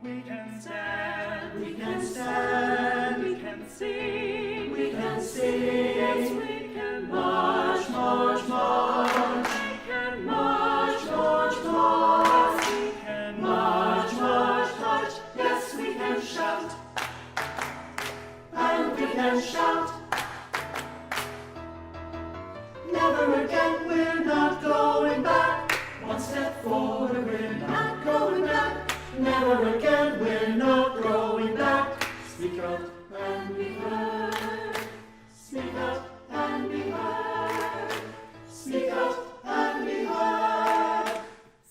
[SPEAKER 11] We can stand, we can stand, we can sing, we can sing, yes, we can march, march, march, we can march, march, march, we can march, march, march, yes, we can shout, and we can shout. Never again, we're not going back, one step forward, we're not going back. Never again, we're not going back. Speak out and be heard. Speak out and be heard. Speak out and be heard.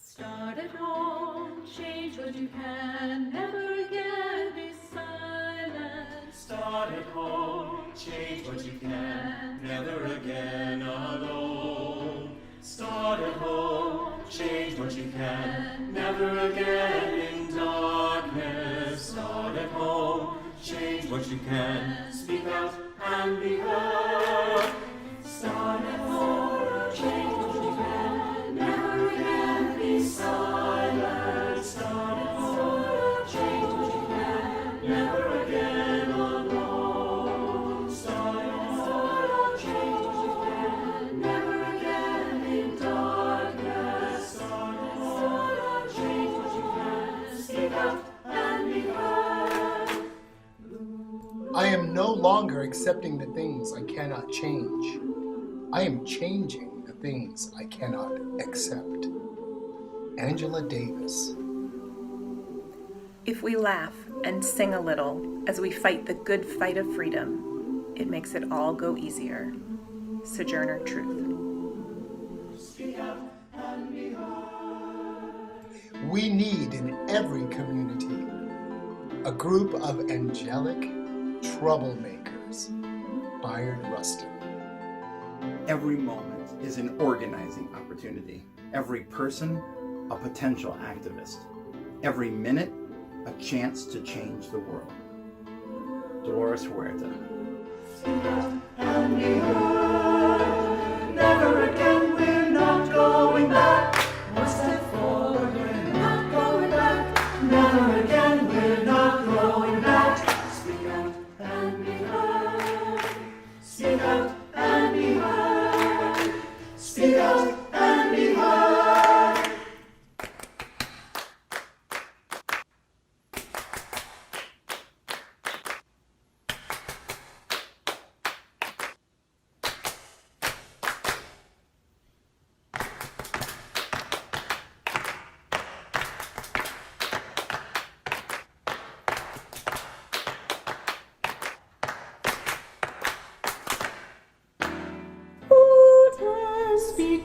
[SPEAKER 11] Start at home, change what you can. Never again be silent. Start at home, change what you can. Never again alone. Start at home, change what you can. Never again in darkness. Start at home, change what you can. Speak out and be heard. Start at home, change what you can. Never again be silent. Start at home, change what you can. Never again alone. Start at home, change what you can. Never again in darkness. Start at home, change what you can. Speak out and be heard.
[SPEAKER 12] I am no longer accepting the things I cannot change. I am changing the things I cannot accept. Angela Davis.
[SPEAKER 13] If we laugh and sing a little as we fight the good fight of freedom, it makes it all go easier. Sojourner Truth.
[SPEAKER 11] Speak out and be heard.
[SPEAKER 12] We need in every community a group of angelic troublemakers. Bayard Rustin.
[SPEAKER 14] Every moment is an organizing opportunity. Every person, a potential activist. Every minute, a chance to change the world. Dolores Huerta.
[SPEAKER 11] Speak out and be heard. Never again, we're not going back. One step forward, we're not going back. Never again, we're not going back. Speak out and be heard. Speak out and be heard. Speak out and be heard.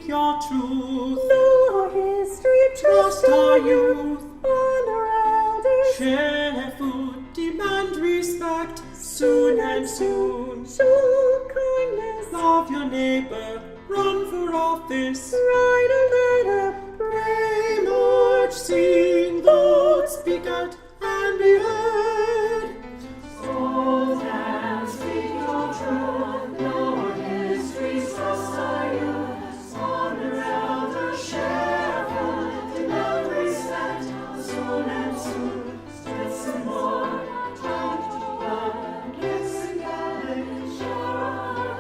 [SPEAKER 11] Speak your truth.
[SPEAKER 15] Know our history,
[SPEAKER 11] Trust our youth.
[SPEAKER 15] honor elders.
[SPEAKER 11] Share food, demand respect. Soon and soon.
[SPEAKER 15] Show kindness.
[SPEAKER 11] Love your neighbor. Run for office.
[SPEAKER 15] Write a letter.
[SPEAKER 11] Pray, march, sing, vote, speak out, and be heard.
[SPEAKER 15] Hold hands, speak your truth. Know our history, trust our youth. Honor elders, share food, demand respect. Soon and soon, listen more. Time to learn. Listen, Gaelic, share.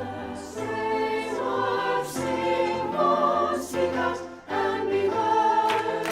[SPEAKER 15] Pray, march, sing, vote, speak out, and be heard.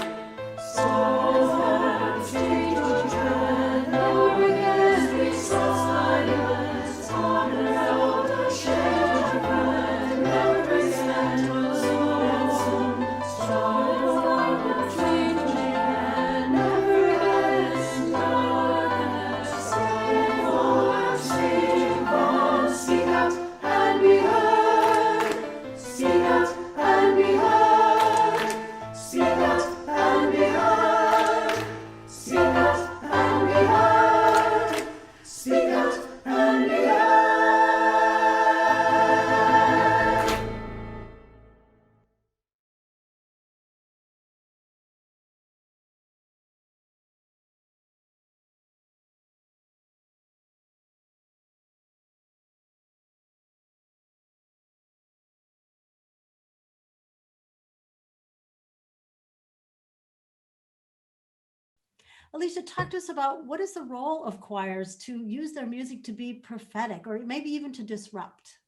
[SPEAKER 15] Hold hands, speak your truth. Know our history, trust our youth. Honor elders, share food, demand respect. Soon and soon, strive for changing and never end. Darkness, pray for, speak for, speak out and be heard. Speak out and be heard. Speak out and be heard. Speak out and be heard. Speak out and be heard.
[SPEAKER 2] Alysia, talk to us about what is the role of choirs to use their music to be prophetic or maybe even to disrupt?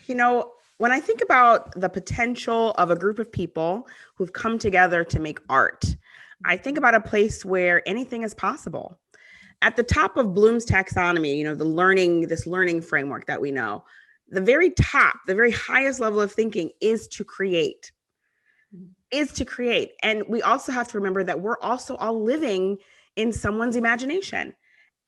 [SPEAKER 5] You know, when I think about the potential of a group of people who've come together to make art, I think about a place where anything is possible. At the top of Bloom's taxonomy, you know, this learning framework that we know, the very top, the very highest level of thinking is to create. And we also have to remember that we're also all living in someone's imagination.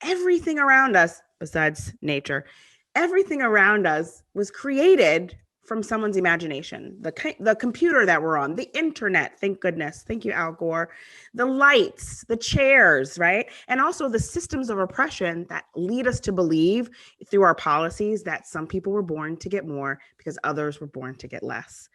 [SPEAKER 5] Everything around us, besides nature, everything around us was created from someone's imagination. The computer that we're on, the internet, thank goodness. Thank you, Al Gore. The lights, the chairs, right? And also the systems of oppression that lead us to believe through our policies that some people were born to get more because others were born to get less.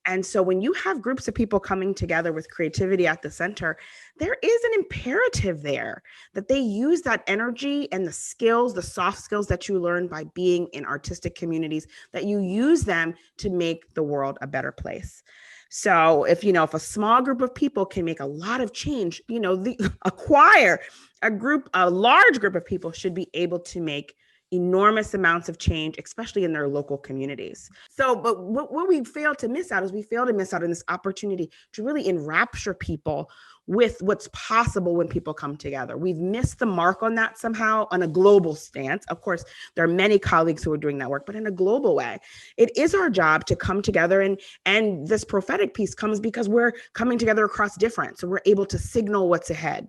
[SPEAKER 5] And so when you have groups of people coming together with creativity at the center, there is an imperative there that they use that energy and the skills, the soft skills that you learn by being in artistic communities, that you use them to make the world a better place. So if a small group of people can make a lot of change, a choir, a large group of people should be able to make enormous amounts of change, especially in their local communities. So, but what we fail to miss out is we fail to miss out on this opportunity to really enrapture people with what's possible when people come together. We've missed the mark on that somehow on a global stance. Of course, there are many colleagues who are doing that work, but in a global way, it is our job to come together, and this prophetic piece comes because we're coming together across difference. So we're able to signal what's ahead.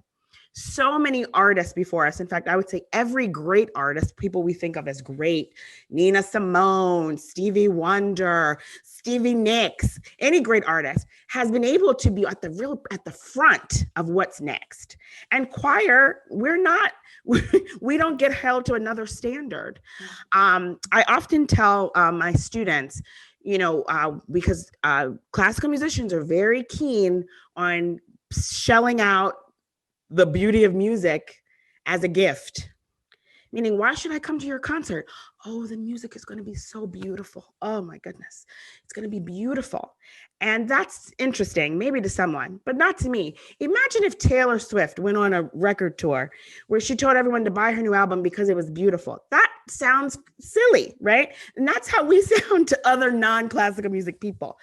[SPEAKER 5] So many artists before us. In fact, I would say every great artist, people we think of as great, Nina Simone, Stevie Wonder, Stevie Nicks, any great artist has been able to be at the front of what's next. And choir, we don't get held to another standard. I often tell my students, because classical musicians are very keen on shelling out the beauty of music as a gift. Meaning, why should I come to your concert? Oh, the music is going to be so beautiful. Oh my goodness, it's going to be beautiful. And that's interesting, maybe to someone, but not to me. Imagine if Taylor Swift went on a record tour where she told everyone to buy her new album because it was beautiful. That sounds silly, right? And that's how we sound to other non-classical music people.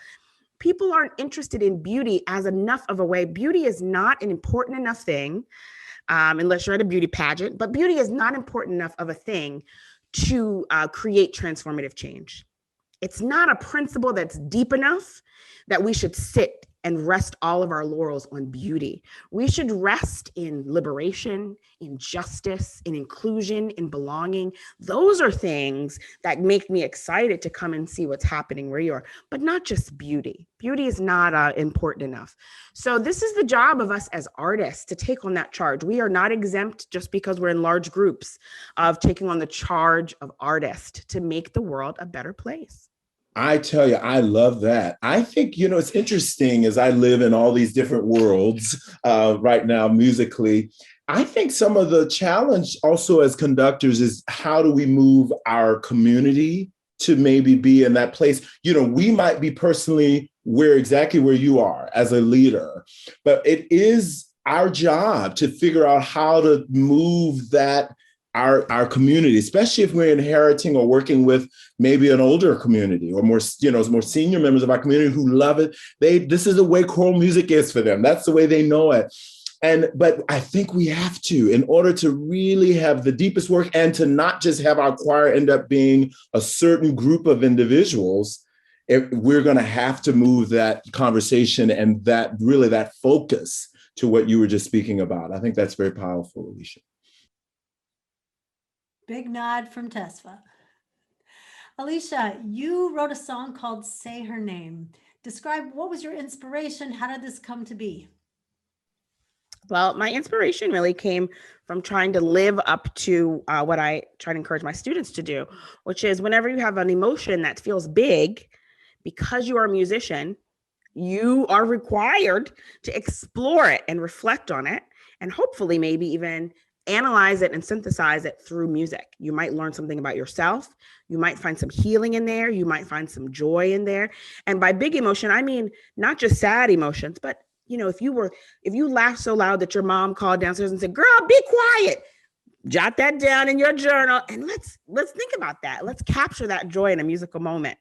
[SPEAKER 5] People aren't interested in beauty as enough of a way. Beauty is not an important enough thing, unless you're at a beauty pageant, but beauty is not important enough of a thing to create transformative change. It's not a principle that's deep enough that we should sit and rest all of our laurels on beauty. We should rest in liberation, in justice, in inclusion, in belonging. Those are things that make me excited to come and see what's happening where you are, but not just beauty. Beauty is not important enough. So this is the job of us as artists to take on that charge. We are not exempt just because we're in large groups of taking on the charge of artist to make the world a better place.
[SPEAKER 3] I tell you, I love that. I think, it's interesting as I live in all these different worlds right now musically. I think some of the challenge also as conductors is how do we move our community to maybe be in that place? We might be personally exactly where you are as a leader, but it is our job to figure out how to move that our community, especially if we're inheriting or working with maybe an older community or more senior members of our community who love it. This is the way choral music is for them. That's the way they know it. But I think we have to, in order to really have the deepest work and to not just have our choir end up being a certain group of individuals, we're going to have to move that conversation and that focus to what you were just speaking about. I think that's very powerful, Alysia.
[SPEAKER 2] Big nod from Tesfa. Alysia, you wrote a song called Say Her Name. Describe what was your inspiration? How did this come to be?
[SPEAKER 5] Well, my inspiration really came from trying to live up to what I try to encourage my students to do, which is whenever you have an emotion that feels big, because you are a musician, you are required to explore it and reflect on it, and hopefully maybe even analyze it and synthesize it through music. You might learn something about yourself. You might find some healing in there. You might find some joy in there. And by big emotion, I mean not just sad emotions, but if you laughed so loud that your mom called downstairs and said, "Girl, be quiet," jot that down in your journal and let's think about that. Let's capture that joy in a musical moment.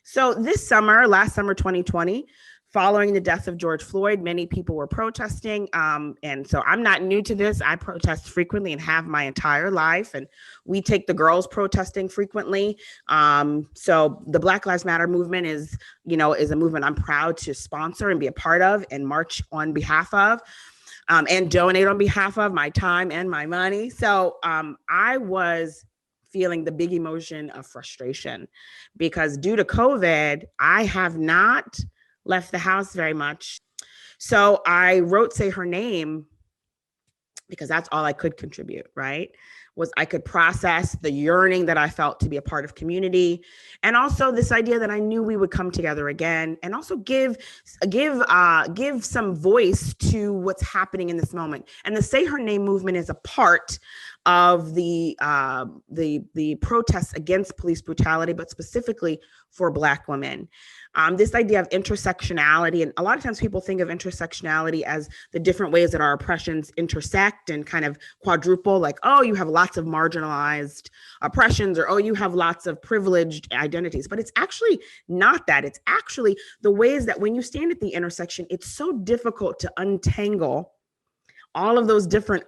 [SPEAKER 5] So last summer 2020, following the death of George Floyd, many people were protesting. And so I'm not new to this. I protest frequently and have my entire life. And we take the girls protesting frequently. So the Black Lives Matter movement is a movement I'm proud to sponsor and be a part of and march on behalf of. And donate on behalf of my time and my money. So I was feeling the big emotion of frustration because due to COVID, I have not left the house very much. So I wrote Say Her Name because that's all I could contribute, right? Was I could process the yearning that I felt to be a part of community. And also this idea that I knew we would come together again and also give some voice to what's happening in this moment. And the Say Her Name movement is a part of the protests against police brutality, but specifically for Black women. This idea of intersectionality, and a lot of times people think of intersectionality as the different ways that our oppressions intersect and kind of quadruple, like, oh, you have lots of marginalized oppressions, or oh, you have lots of privileged identities. But it's actually not that. It's actually the ways that when you stand at the intersection, it's so difficult to untangle all of those different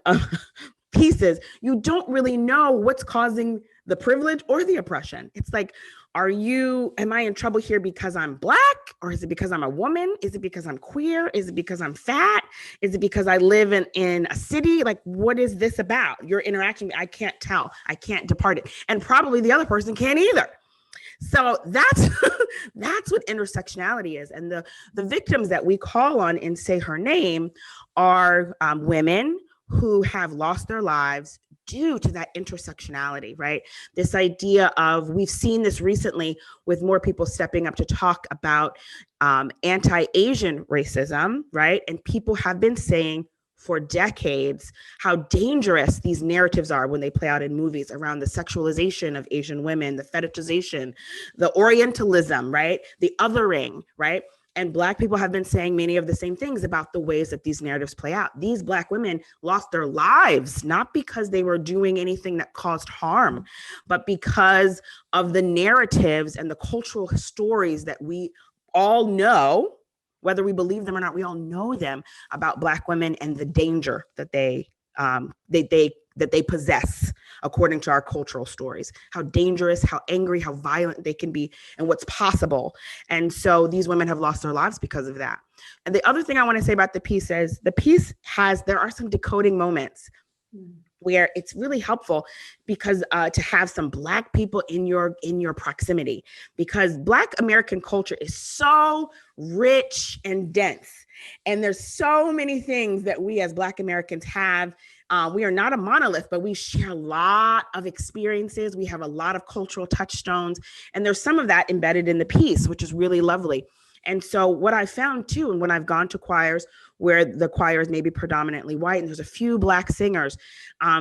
[SPEAKER 5] pieces. You don't really know what's causing the privilege or the oppression. It's like, am I in trouble here because I'm Black? Or is it because I'm a woman? Is it because I'm queer? Is it because I'm fat? Is it because I live in a city? Like, what is this about? Your interaction, I can't tell. I can't depart it. And probably the other person can't either. So that's what intersectionality is. And the victims that we call on in Say Her Name are women who have lost their lives due to that intersectionality, right? This idea of, we've seen this recently with more people stepping up to talk about anti-Asian racism, right? And people have been saying for decades how dangerous these narratives are when they play out in movies around the sexualization of Asian women, the fetishization, the Orientalism, right? The othering, right? And Black people have been saying many of the same things about the ways that these narratives play out. These Black women lost their lives, not because they were doing anything that caused harm, but because of the narratives and the cultural stories that we all know, whether we believe them or not, we all know them about Black women and the danger that they possess according to our cultural stories, how dangerous, how angry, how violent they can be, and what's possible. And so these women have lost their lives because of that. And the other thing I want to say about the piece is there are some decoding moments where it's really helpful because to have some Black people in your proximity, because Black American culture is so rich and dense. And there's so many things that we as Black Americans have. We are not a monolith, but we share a lot of experiences. We have a lot of cultural touchstones. And there's some of that embedded in the piece, which is really lovely. And so what I found too, and when I've gone to choirs where the choir is maybe predominantly white and there's a few Black singers,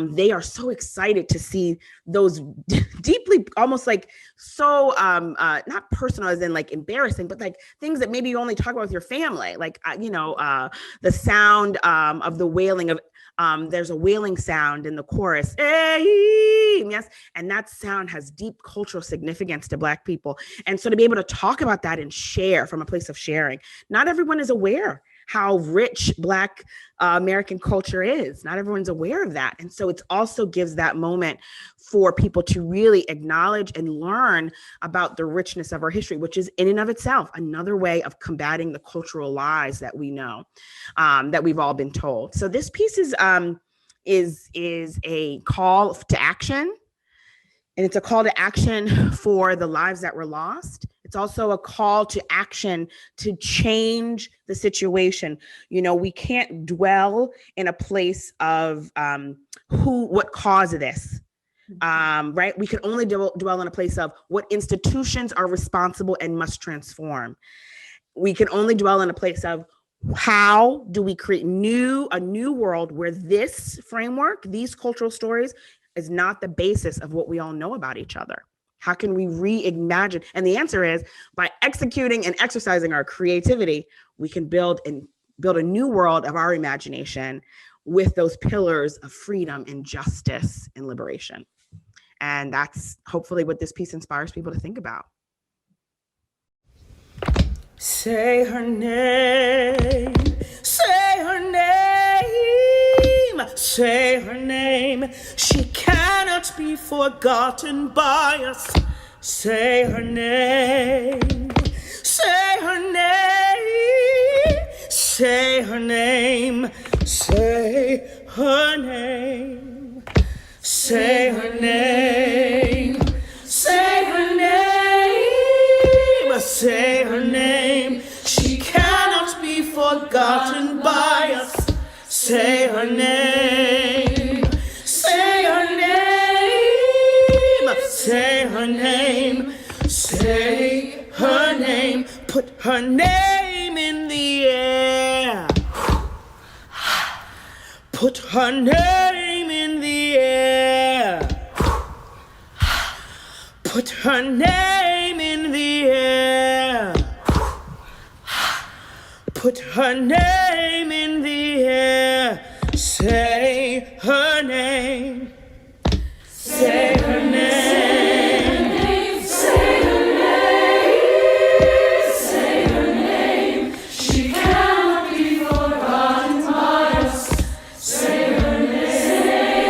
[SPEAKER 5] they are so excited to see those deeply, almost like so, not personal as in like embarrassing, but like things that maybe you only talk about with your family, like, the sound of the wailing of, there's a wailing sound in the chorus, yes, and that sound has deep cultural significance to Black people. And so to be able to talk about that and share from a place of sharing, not everyone is aware how rich Black American culture is. Not everyone's aware of that. And so it also gives that moment for people to really acknowledge and learn about the richness of our history, which is in and of itself another way of combating the cultural lies that we know, that we've all been told. So this piece is a call to action. And it's a call to action for the lives that were lost. It's also a call to action to change the situation. You know, we can't dwell in a place of what caused this, right? We can only dwell in a place of what institutions are responsible and must transform. We can only dwell in a place of how do we create a new world where this framework, these cultural stories, is not the basis of what we all know about each other. How can we reimagine? And the answer is by executing and exercising our creativity, we can build a new world of our imagination with those pillars of freedom and justice and liberation. And that's hopefully what this piece inspires people to think about.
[SPEAKER 16] Say her name, say her name, say her name. She cannot be forgotten by us. Say her name, say her name, say her name, say her name, say her name, say her name, say her name. She cannot be forgotten by us. Say her name, say her name, say her name, say her name. Put her name in the air. Put her name in the air. Put her name in the air. Put her name in the air. Say her name. Say her name. Say her name. Say her name. She cannot be forgotten by us. Say her name.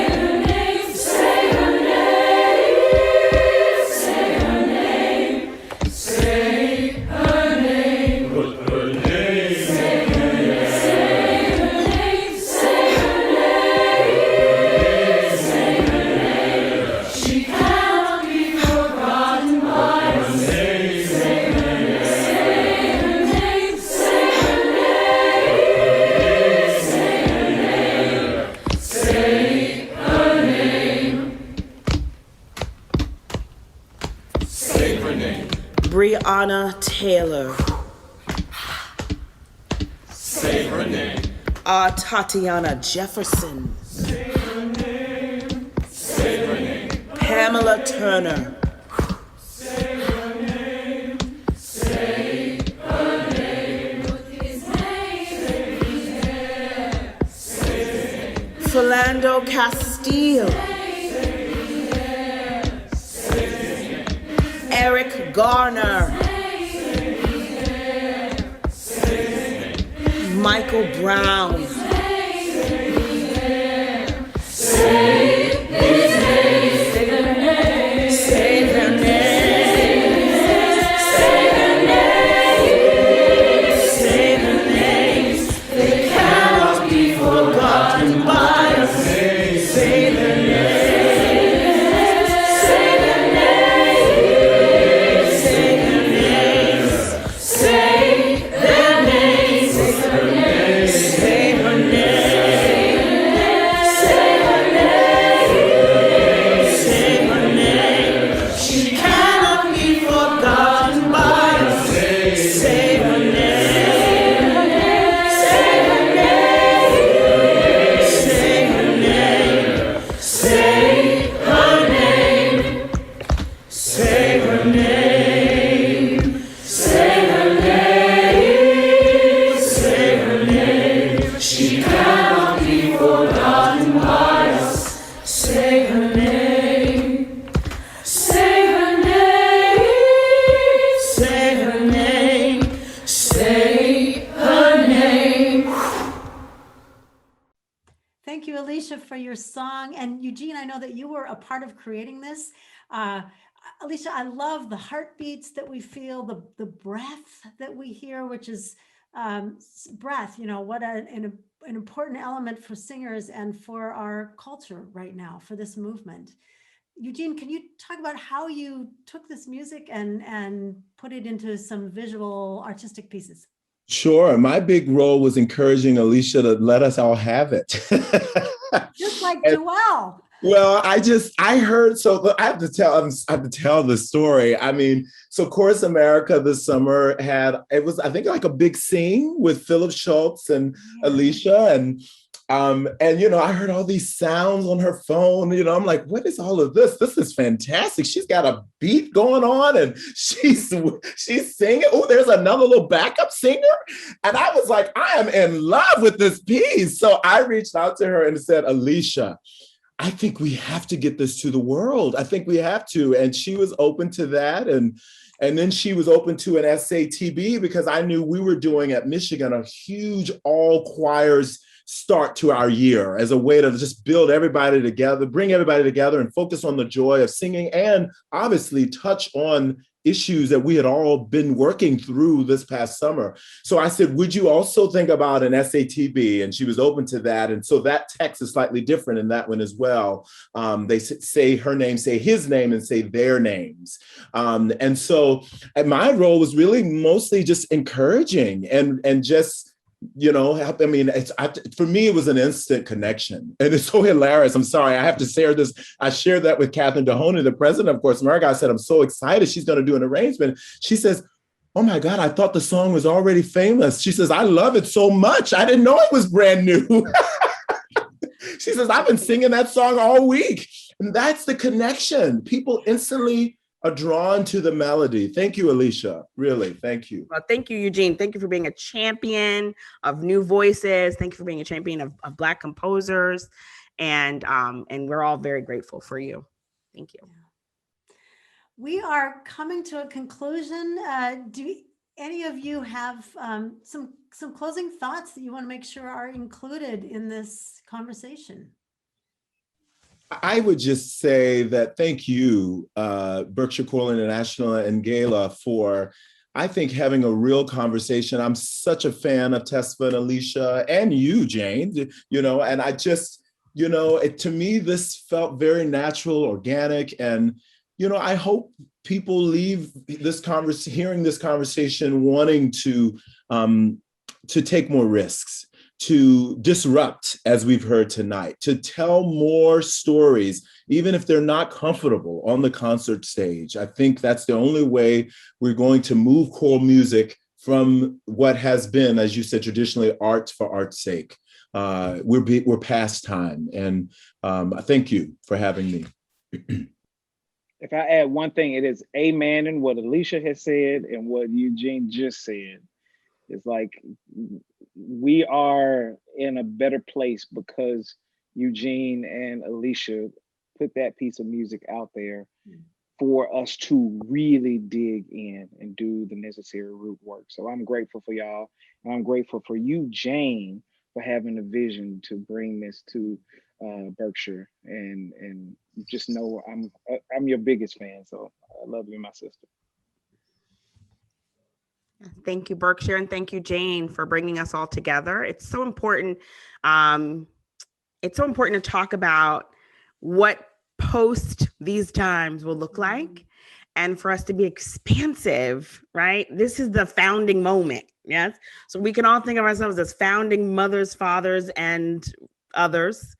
[SPEAKER 16] Say her name. Say her name. Say her name. Put her name. Say her name. Say her name. Say her name. She cannot be forgotten by us. Say her name. Say her name. Say her name. Say her name. Say her name. Breonna Taylor. Say her name. Tatiana Jefferson. Say her name. Say her name. Pamela Turner. Say her name. Say her name. Put his name. Say his name. Philando Castile. Eric Garner. Michael Brown. Say his name. Say her name. Say her name. Say her name. Say her name.
[SPEAKER 2] Thank you, Alysia, for your song. And Eugene, I know that you were a part of creating this. Alysia, I love the heartbeats that we feel, the breath that we hear, which is breath, what an important element for singers and for our culture right now, for this movement. Eugene, can you talk about how you took this music and put it into some visual artistic pieces?
[SPEAKER 3] Sure. My big role was encouraging Alysia to let us all have it.
[SPEAKER 2] Just like Joelle.
[SPEAKER 3] Well, I heard, so I have to tell the story. I mean, so Chorus America this summer it was, I think, like a big sing with Philip Schultz and Alysia. And I heard all these sounds on her phone. I'm like, what is all of this? This is fantastic. She's got a beat going on and she's singing. Oh, there's another little backup singer. And I was like, I am in love with this piece. So I reached out to her and said, Alysia, I think we have to get this to the world. I think we have to. And she was open to that. And then she was open to an SATB because I knew we were doing at Michigan a huge all choirs start to our year as a way to just build everybody together, bring everybody together and focus on the joy of singing and obviously touch on issues that we had all been working through this past summer. So I said, would you also think about an SATB? And she was open to that. And so that text is slightly different in that one as well. They say her name, say his name, and say their names. And my role was really mostly just encouraging and just, I mean, for me, it was an instant connection. And it's so hilarious. I'm sorry, I have to share this. I shared that with Catherine Dahoney, the president of Chorus America. I said, I'm so excited. She's going to do an arrangement. She says, oh my God, I thought the song was already famous. She says, I love it so much. I didn't know it was brand new. She says, I've been singing that song all week. And that's the connection. People instantly are drawn to the melody. Thank you, Alysia. Really, thank you.
[SPEAKER 5] Well, thank you, Eugene. Thank you for being a champion of new voices. Thank you for being a champion of Black composers. And we're all very grateful for you. Thank you.
[SPEAKER 2] We are coming to a conclusion. Do any of you have some closing thoughts that you want to make sure are included in this conversation?
[SPEAKER 3] I would just say that thank you, Berkshire Choral International and GALA, for, I think, having a real conversation. I'm such a fan of Tesfa and Alysia and you, Jane, and I just, to me, this felt very natural, organic. And, I hope people leave this hearing this conversation wanting to take more risks, to disrupt, as we've heard tonight, to tell more stories, even if they're not comfortable on the concert stage. I think that's the only way we're going to move choral music from what has been, as you said, traditionally art for art's sake. We're past time. And thank you for having me.
[SPEAKER 4] If I add one thing, it is amen in what Alysia has said and what Eugene just said. It's like, we are in a better place because Eugene and Alysia put that piece of music out there for us to really dig in and do the necessary root work. So I'm grateful for y'all. And I'm grateful for you, Jane, for having the vision to bring this to Berkshire. And just know I'm your biggest fan. So I love you, my sister.
[SPEAKER 5] Thank you, Berkshire, and thank you, Jane, for bringing us all together. It's so important. It's so important to talk about what post these times will look like, and for us to be expansive, right? This is the founding moment, yes? So we can all think of ourselves as founding mothers, fathers, and others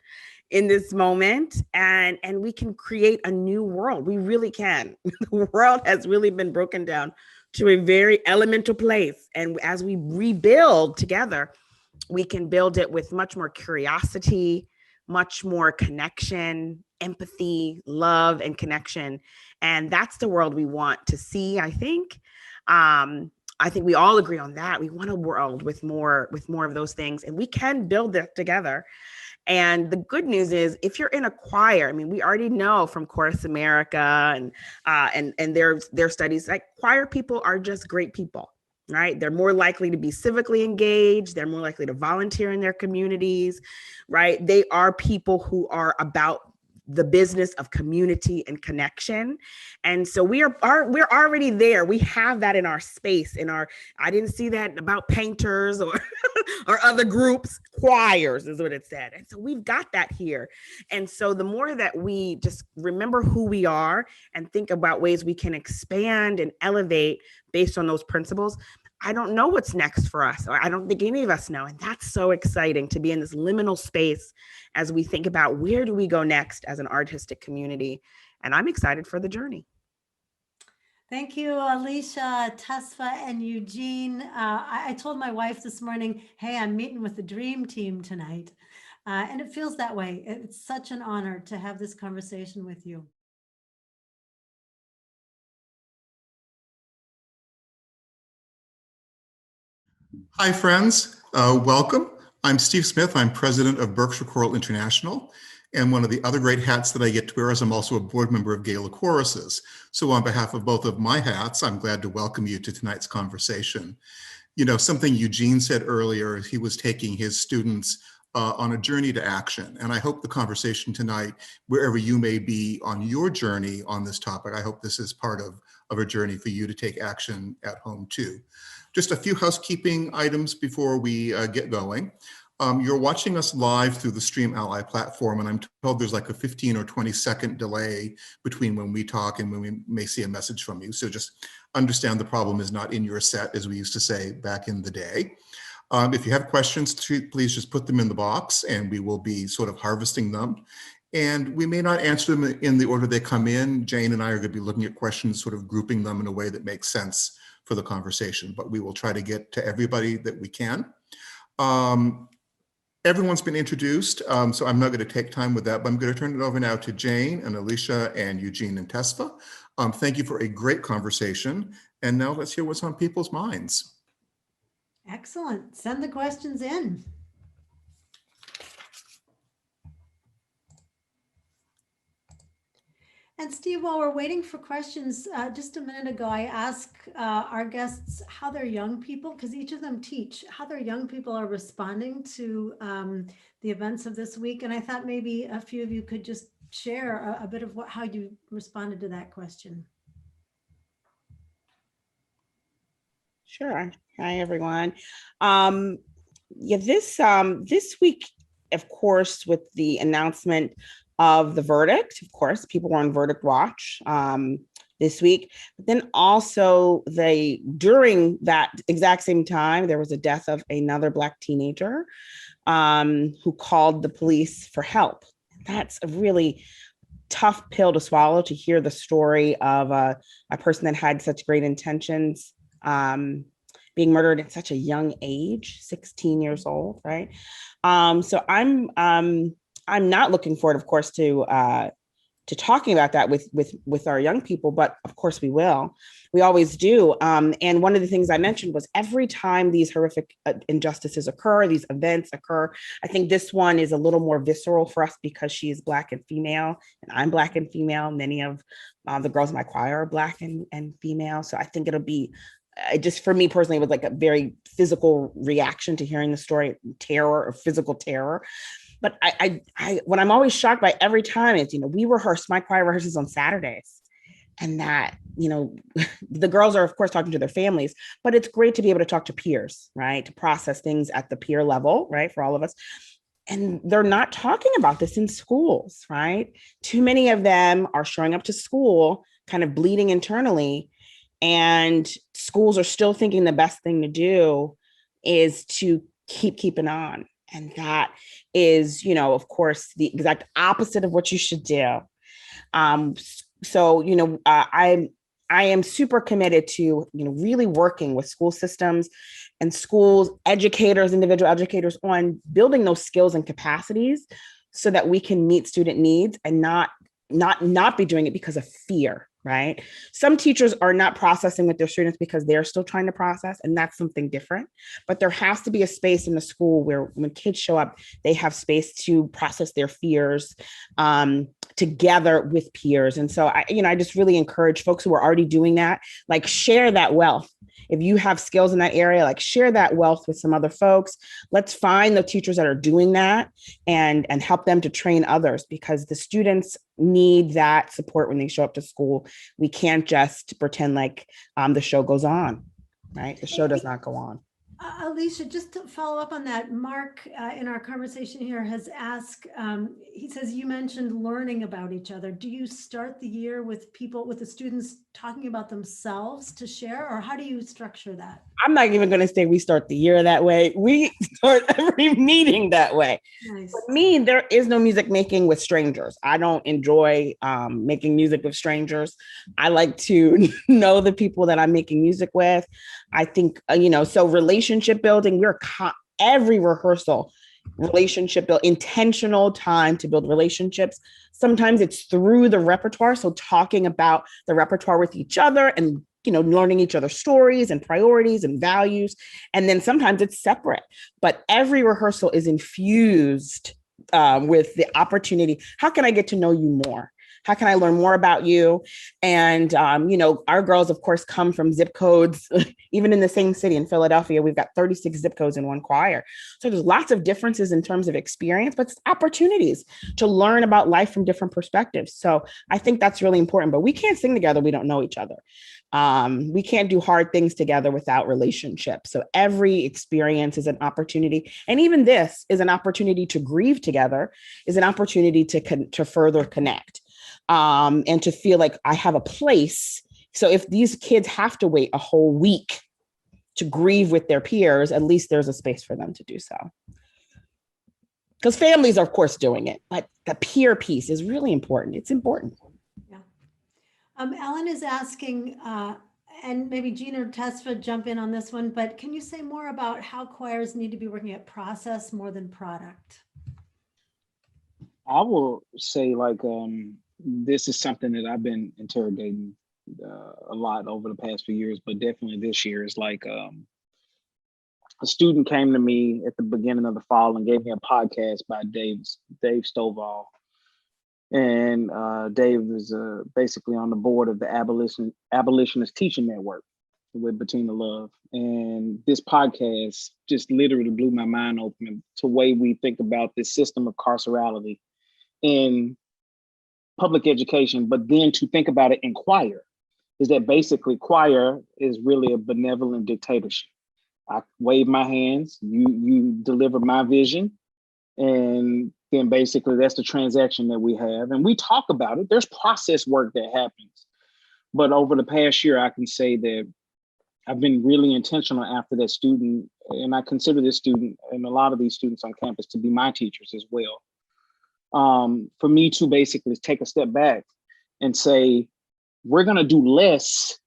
[SPEAKER 5] in this moment, and we can create a new world. We really can. The world has really been broken down to a very elemental place. And as we rebuild together, we can build it with much more curiosity, much more connection, empathy, love, and connection. And that's the world we want to see, I think. I think we all agree on that. We want a world with more of those things, and we can build that together. And the good news is, if you're in a choir, I mean, we already know from Chorus America and their studies, like choir people are just great people, right? They're more likely to be civically engaged. They're more likely to volunteer in their communities, right? They are people who are about the business of community and connection. And so we're already there. We have that in our space, I didn't see that about painters or or other groups. Choirs is what it said. And so we've got that here. And so the more that we just remember who we are and think about ways we can expand and elevate based on those principles, I don't know what's next for us, or I don't think any of us know. And that's so exciting to be in this liminal space as we think about where do we go next as an artistic community. And I'm excited for the journey.
[SPEAKER 2] Thank you, Alysia, Tesfa, and Eugene. I told my wife this morning, hey, I'm meeting with the dream team tonight. And it feels that way. It's such an honor to have this conversation with you.
[SPEAKER 1] Hi, friends. Welcome. I'm Steve Smith. I'm president of Berkshire Choral International. And one of the other great hats that I get to wear is I'm also a board member of GALA Choruses. So on behalf of both of my hats, I'm glad to welcome you to tonight's conversation. You know, something Eugene said earlier, he was taking his students on a journey to action. And I hope the conversation tonight, wherever you may be on your journey on this topic, I hope this is part of a journey for you to take action at home too. Just a few housekeeping items before we get going. You're watching us live through the Stream Ally platform, and I'm told there's like a 15 or 20-second delay between when we talk and when we may see a message from you. So just understand the problem is not in your set, as we used to say back in the day. If you have questions, please just put them in the box and we will be sort of harvesting them. And we may not answer them in the order they come in. Jane and I are going to be looking at questions, sort of grouping them in a way that makes sense for the conversation, but we will try to get to everybody that we can. Everyone's been introduced, so I'm not going to take time with that, but I'm going to turn it over now to Jane and Alysia and Eugene and Tesfa. Thank you for a great conversation. And now let's hear what's on people's minds.
[SPEAKER 2] Excellent. Send the questions in. And Steve, while we're waiting for questions, just a minute ago, I asked our guests how their young people, because each of them teach, how their young people are responding to the events of this week. And I thought maybe a few of you could just share a bit of how you responded to that question.
[SPEAKER 5] Sure. Hi, everyone. Yeah, this week, of course, with the announcement of the verdict, of course, people were on verdict watch this week. But then also during that exact same time, there was a death of another Black teenager who called the police for help. That's a really tough pill to swallow, to hear the story of a person that had such great intentions being murdered at such a young age, 16 years old, right? So I'm not looking forward, of course, to talking about that with our young people, but of course we will. We always do. And one of the things I mentioned was every time these horrific injustices occur, these events occur, I think this one is a little more visceral for us because she is Black and female, and I'm Black and female. Many of the girls in my choir are Black and female. So I think it'll be, just for me personally, it was like a very physical reaction to hearing the story, terror or physical terror. But what I'm always shocked by every time is, we rehearse, my choir rehearses on Saturdays, and that, the girls are, of course, talking to their families, but it's great to be able to talk to peers, right? To process things at the peer level, right? For all of us. And they're not talking about this in schools, right? Too many of them are showing up to school kind of bleeding internally, and schools are still thinking the best thing to do is to keeping on. And that is, of course, the exact opposite of what you should do. So, I am super committed to, really working with school systems and schools, educators, individual educators on building those skills and capacities so that we can meet student needs and not be doing it because of fear, right? Some teachers are not processing with their students because they're still trying to process, and that's something different. But there has to be a space in the school where when kids show up, they have space to process their fears together with peers. And so I just really encourage folks who are already doing that, like share that wealth. If you have skills in that area, like share that wealth with some other folks. Let's find the teachers that are doing that and help them to train others, because the students need that support when they show up to school. We can't just pretend like the show goes on, right? The show does not go on.
[SPEAKER 2] Alysia, just to follow up on that, Mark in our conversation here has asked, he says, you mentioned learning about each other. Do you start the year with the students talking about themselves to share, or how do you structure that?
[SPEAKER 5] I'm not even going to say we start the year that way. We start every meeting that way.
[SPEAKER 2] Nice.
[SPEAKER 5] For me, there is no music making with strangers. I don't enjoy making music with strangers. I like to know the people that I'm making music with. I think, so relationship building, every rehearsal, relationship build, intentional time to build relationships. Sometimes it's through the repertoire. So talking about the repertoire with each other and learning each other's stories and priorities and values. And then sometimes it's separate, but every rehearsal is infused with the opportunity. How can I get to know you more? How can I learn more about you? And, our girls, of course, come from zip codes, even in the same city in Philadelphia, we've got 36 zip codes in one choir. So there's lots of differences in terms of experience, but it's opportunities to learn about life from different perspectives. So I think that's really important, but we can't sing together. We don't know each other. We can't do hard things together without relationships. So every experience is an opportunity. And even this is an opportunity to grieve together, is an opportunity to further connect. And to feel like I have a place. So if these kids have to wait a whole week to grieve with their peers, at least there's a space for them to do so. Because families are, of course, doing it, but the peer piece is really important. It's important.
[SPEAKER 2] Yeah. Ellen is asking, and maybe Jean or Tesfa jump in on this one, but can you say more about how choirs need to be working at process more than product?
[SPEAKER 4] I will say, this is something that I've been interrogating a lot over the past few years, but definitely this year is a student came to me at the beginning of the fall and gave me a podcast by Dave Stovall. And Dave is basically on the board of the Abolitionist Teaching Network with Bettina Love. And this podcast just literally blew my mind open to the way we think about this system of carcerality in public education, but then to think about it in choir, is that basically choir is really a benevolent dictatorship. I wave my hands, you deliver my vision, and then basically that's the transaction that we have. And we talk about it. There's process work that happens. But over the past year, I can say that I've been really intentional after that student, and I consider this student and a lot of these students on campus to be my teachers as well. For me to basically take a step back and say, we're going to do less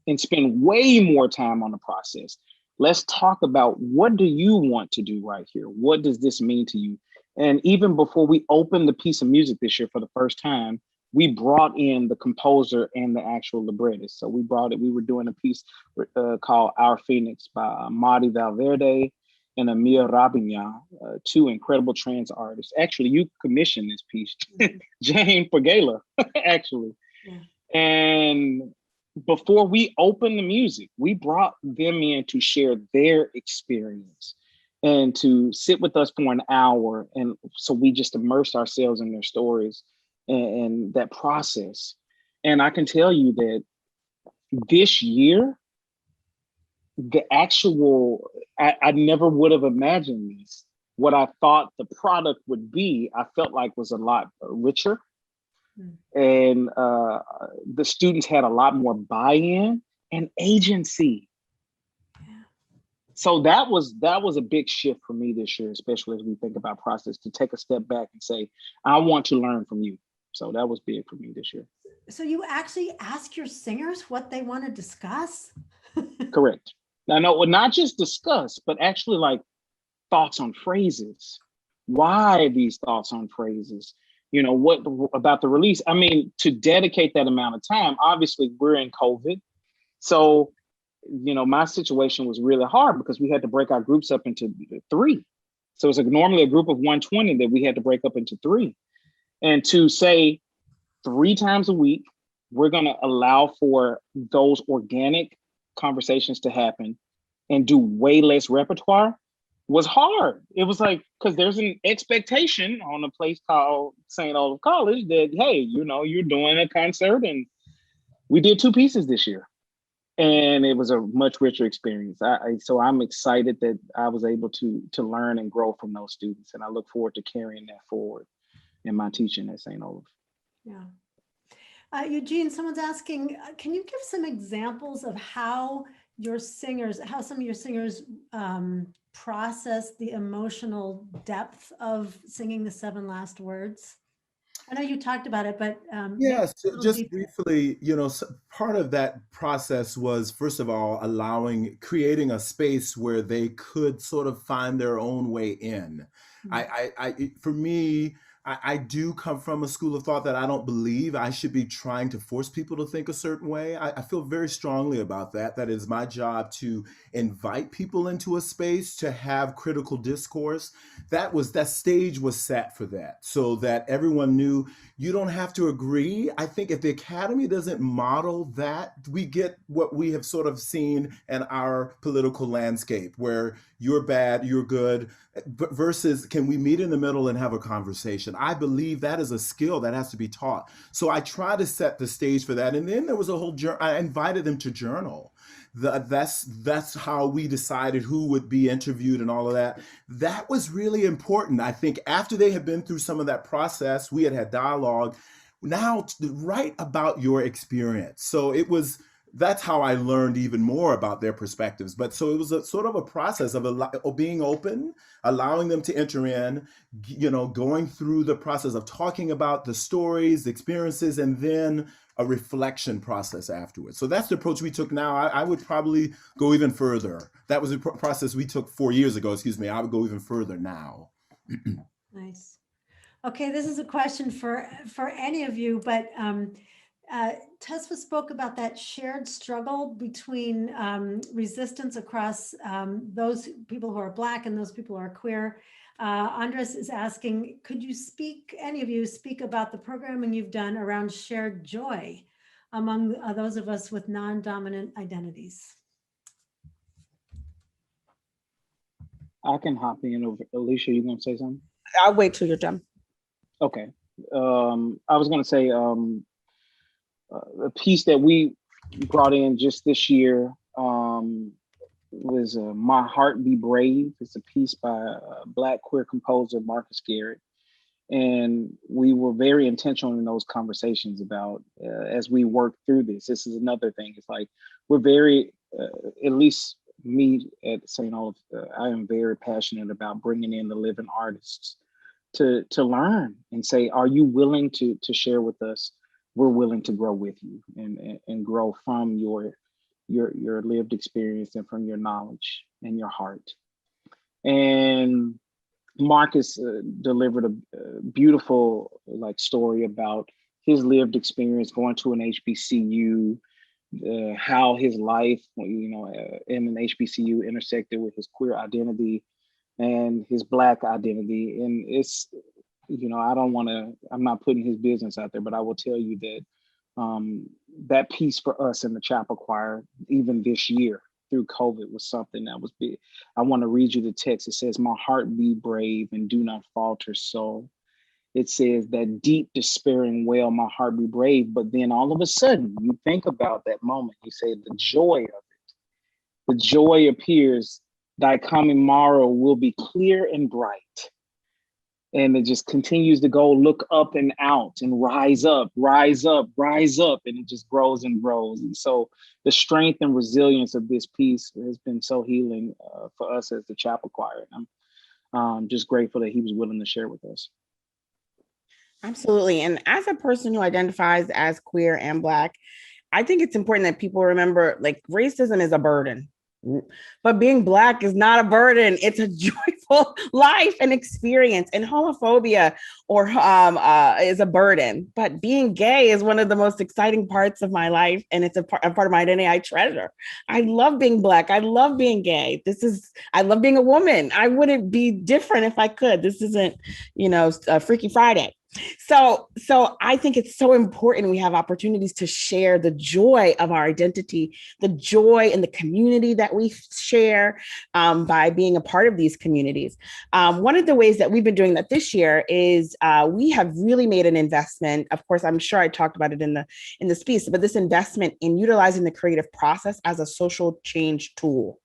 [SPEAKER 4] and spend way more time on the process. Let's talk about, what do you want to do right here? What does this mean to you? And even before we opened the piece of music this year for the first time, we brought in the composer and the actual librettist. So we were doing a piece called Our Phoenix by Marty Valverde and Amir Rabignan, two incredible trans artists. Actually, you commissioned this piece, Jane for GALA, actually. Yeah. And before we opened the music, we brought them in to share their experience and to sit with us for an hour. And so we just immersed ourselves in their stories and that process. And I can tell you that this year, the actual, I never would have imagined this. What I thought the product would be, I felt like was a lot richer. And the students had a lot more buy-in and agency. Yeah. So that was a big shift for me this year, especially as we think about process, to take a step back and say, I want to learn from you. So that was big for me this year.
[SPEAKER 2] So you actually ask your singers what they want to discuss?
[SPEAKER 4] Correct. Now, no, not just discuss, but actually thoughts on phrases. Why these thoughts on phrases? what about the release? I mean, to dedicate that amount of time, obviously we're in COVID. So, my situation was really hard because we had to break our groups up into 3. So it's normally a group of 120 that we had to break up into 3. And to say 3 times a week, we're going to allow for those organic conversations to happen and do way less repertoire was hard. It was like, because there's an expectation on a place called St. Olaf College that, hey, you're doing a concert, and we did 2 pieces this year. And it was a much richer experience. So I'm excited that I was able to learn and grow from those students. And I look forward to carrying that forward in my teaching at St. Olaf.
[SPEAKER 2] Yeah. Eugene, someone's asking, can you give some examples of how some of your singers process the emotional depth of singing the 7 last words? I know you talked about it, but
[SPEAKER 3] yes, just briefly, part of that process was, first of all, creating a space where they could sort of find their own way in. For me, I do come from a school of thought that I don't believe I should be trying to force people to think a certain way. I feel very strongly about that. That is my job to invite people into a space to have critical discourse. That stage was set for that, so that everyone knew you don't have to agree. I think if the Academy doesn't model that, we get what we have sort of seen in our political landscape, where you're bad, you're good, versus can we meet in the middle and have a conversation? I believe that is a skill that has to be taught. So I try to set the stage for that. And then there was a whole I invited them to journal. That's how we decided who would be interviewed and all of that. That was really important. I think after they had been through some of that process, we had dialogue. Now write about your experience. So that's how I learned even more about their perspectives. But so it was a sort of a process of being open, allowing them to enter in, going through the process of talking about the stories, the experiences, and then a reflection process afterwards. So that's the approach we took now. I would probably go even further. That was a process we took 4 years ago, I would go even further now.
[SPEAKER 2] Nice. Okay, this is a question for any of you, but Tesfa spoke about that shared struggle between resistance across those people who are Black and those people who are queer. Andres is asking, could you any of you speak about the programming you've done around shared joy among those of us with non-dominant identities?
[SPEAKER 4] I can hop in over. Alysia, you gonna say something?
[SPEAKER 5] I'll wait till you're done.
[SPEAKER 4] Okay. I was gonna say a piece that we brought in just this year was My Heart Be Brave. It's a piece by Black queer composer Marcus Garrett. And we were very intentional in those conversations about, as we work through this is another thing. It's like, we're very, at least me at St. Olaf, I am very passionate about bringing in the living artists to learn and say, are you willing to share with us? We're willing to grow with you and grow from your lived experience and from your knowledge and your heart. And Marcus delivered a beautiful story about his lived experience going to an HBCU, how his life, in an HBCU intersected with his queer identity and his Black identity. And it's, I'm not putting his business out there, but I will tell you that that piece for us in the chapel choir, even this year through COVID, was something that was big. I want to read you the text. It says, my heart be brave and do not falter soul. It says that deep despairing wail, my heart be brave. But then all of a sudden you think about that moment, you say the joy of it. The joy appears, thy coming morrow will be clear and bright. And it just continues to go, look up and out and rise up, rise up, rise up. And it just grows and grows. And so the strength and resilience of this piece has been so healing for us as the chapel choir. And I'm just grateful that he was willing to share with us.
[SPEAKER 5] Absolutely. And as a person who identifies as queer and Black, I think it's important that people remember, racism is a burden. But being Black is not a burden. It's a joyful life and experience. And homophobia is a burden. But being gay is one of the most exciting parts of my life. And it's a part of my identity I treasure. I love being Black. I love being gay. I love being a woman. I wouldn't be different if I could. This isn't, Freaky Friday. So I think it's so important we have opportunities to share the joy of our identity, the joy in the community that we share by being a part of these communities. One of the ways that we've been doing that this year is we have really made an investment. Of course, I'm sure I talked about it in this piece, but this investment in utilizing the creative process as a social change tool.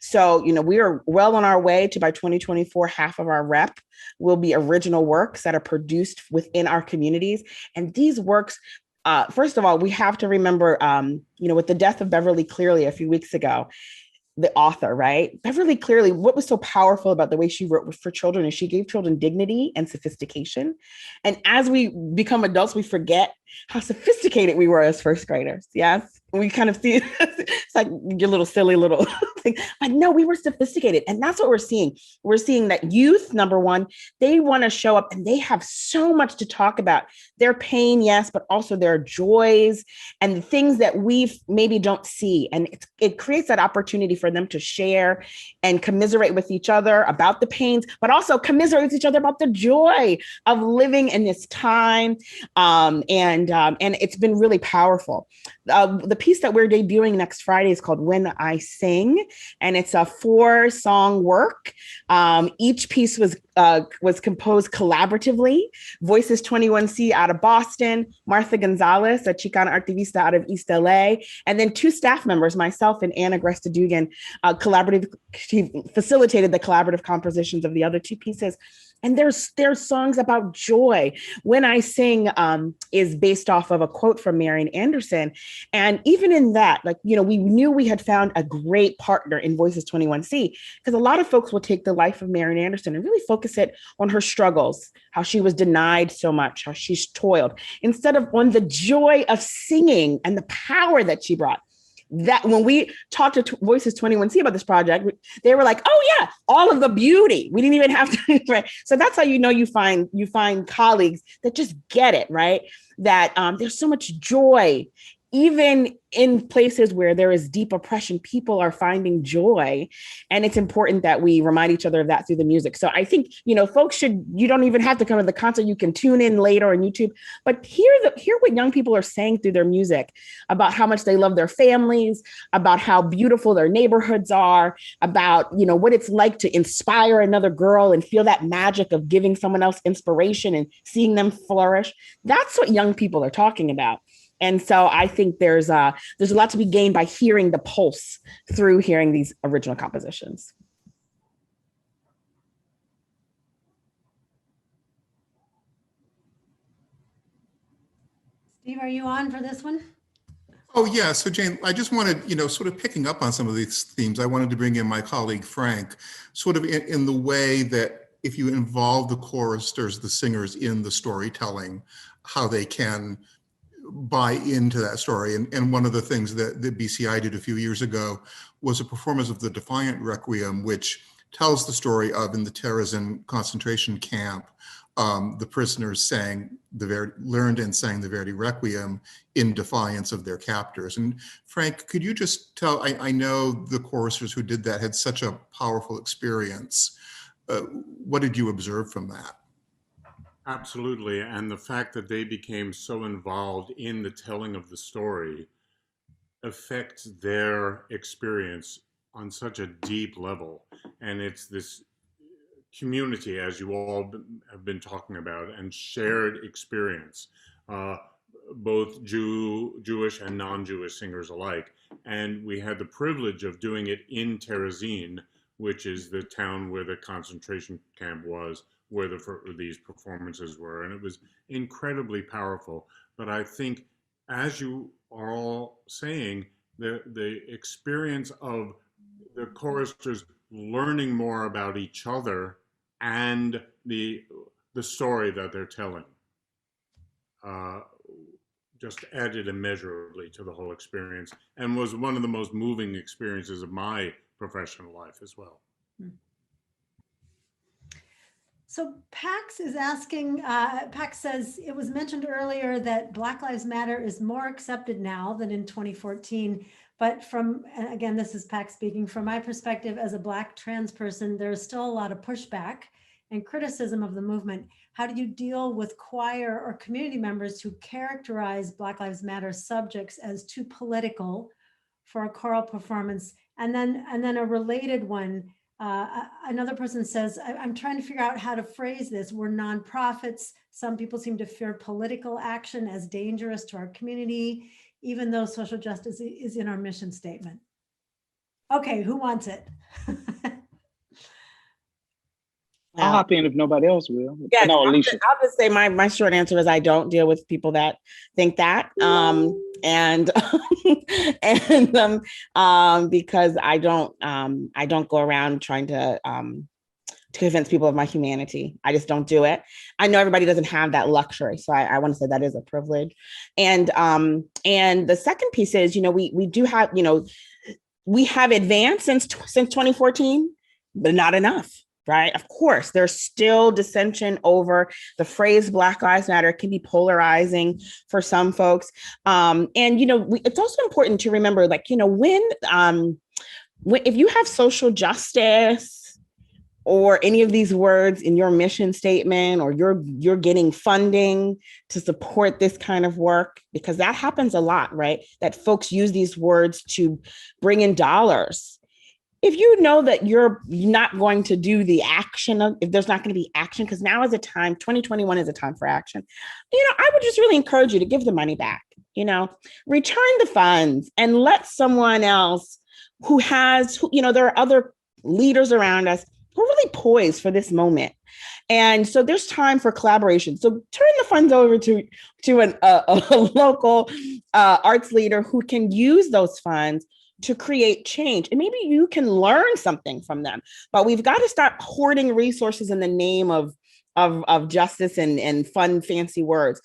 [SPEAKER 5] So, we are well on our way to, by 2024, half of our rep will be original works that are produced within our communities. And these works, first of all, we have to remember, with the death of Beverly Cleary a few weeks ago, the author, right? Beverly Cleary, what was so powerful about the way she wrote for children is she gave children dignity and sophistication. And as we become adults, we forget how sophisticated we were as first graders. Yes. We kind of see it's like your little silly little thing. But no, we were sophisticated. And that's what we're seeing. We're seeing that youth, number one, they want to show up and they have so much to talk about. Their pain, yes, but also their joys and the things that we maybe don't see. And it creates that opportunity for them to share and commiserate with each other about the pains, but also commiserate with each other about the joy of living in this time. And it's been really powerful. The piece that we're debuting next Friday is called When I Sing, and it's a 4-song work. Each piece was composed collaboratively. Voices 21C out of Boston, Martha Gonzalez, a Chicana artivista out of East LA, and then 2 staff members, myself and Anna Gresta Dugan, she facilitated the collaborative compositions of the other 2 pieces. And there's songs about joy. When I Sing is based off of a quote from Marian Anderson. And even in that, we knew we had found a great partner in Voices 21C, because a lot of folks will take the life of Marian Anderson and really focus it on her struggles, how she was denied so much, how she's toiled, instead of on the joy of singing and the power that she brought. That when we talked to Voices 21C about this project, they were like, "Oh yeah, all of the beauty. We didn't even have to." Right? So that's how you find colleagues that just get it, right? That there's so much joy, even in places where there is deep oppression. People are finding joy, and it's important that we remind each other of that through the music. So I think folks you don't even have to come to the concert. You can tune in later on YouTube, but hear what young people are saying through their music about how much they love their families, about how beautiful their neighborhoods are, about what it's like to inspire another girl and feel that magic of giving someone else inspiration and seeing them flourish. That's what young people are talking about. And so I think there's a lot to be gained by hearing the pulse through hearing these original compositions.
[SPEAKER 2] Steve, are you on for this one?
[SPEAKER 1] Oh yeah, so Jane, I just wanted, sort of picking up on some of these themes, I wanted to bring in my colleague Frank, sort of in the way that if you involve the choristers, the singers in the storytelling, how they can buy into that story. And one of the things that the BCI did a few years ago was a performance of the Defiant Requiem, which tells the story of, in the Terezin concentration camp, the prisoners learned and sang the Verdi Requiem in defiance of their captors. And Frank, could you just tell, I know the choristers who did that had such a powerful experience. What did you observe from that?
[SPEAKER 17] Absolutely, and the fact that they became so involved in the telling of the story affects their experience on such a deep level. And it's this community, as you all have been talking about, and shared experience, both Jewish and non-Jewish singers alike. And we had the privilege of doing it in Terezin, which is the town where the concentration camp was, where these performances were, and it was incredibly powerful. But I think, as you are all saying, the experience of the choristers learning more about each other and the story that they're telling just added immeasurably to the whole experience and was one of the most moving experiences of my professional life as well.
[SPEAKER 2] So Pax is asking, Pax says, it was mentioned earlier that Black Lives Matter is more accepted now than in 2014. But from, and again, this is Pax speaking, from my perspective as a Black trans person, there's still a lot of pushback and criticism of the movement. How do you deal with choir or community members who characterize Black Lives Matter subjects as too political for a choral performance? And then a related one, another person says, I'm trying to figure out how to phrase this. We're nonprofits. Some people seem to fear political action as dangerous to our community, even though social justice is in our mission statement. Okay, who wants it?
[SPEAKER 4] I'll hop in if nobody else will.
[SPEAKER 5] Yeah,
[SPEAKER 4] no, Alysia.
[SPEAKER 5] I'll just say my short answer is I don't deal with people that think that. And because I don't go around trying to convince people of my humanity. I just don't do it. I know everybody doesn't have that luxury. So I want to say that is a privilege. And the second piece is, we do have, we have advanced since 2014, but not enough. Right. Of course, there's still dissension over the phrase Black Lives Matter. It can be polarizing for some folks. It's also important to remember, when if you have social justice or any of these words in your mission statement, or you're getting funding to support this kind of work, because that happens a lot, right? That folks use these words to bring in dollars. If you know that you're not going to do the action, if there's not going to be action, because now is a time, 2021 is a time for action. I would just really encourage you to give the money back, return the funds and let someone else who has, there are other leaders around us who are really poised for this moment. And so there's time for collaboration. So turn the funds over to a local arts leader who can use those funds to create change. And maybe you can learn something from them, but we've got to stop hoarding resources in the name of justice and fun, fancy words.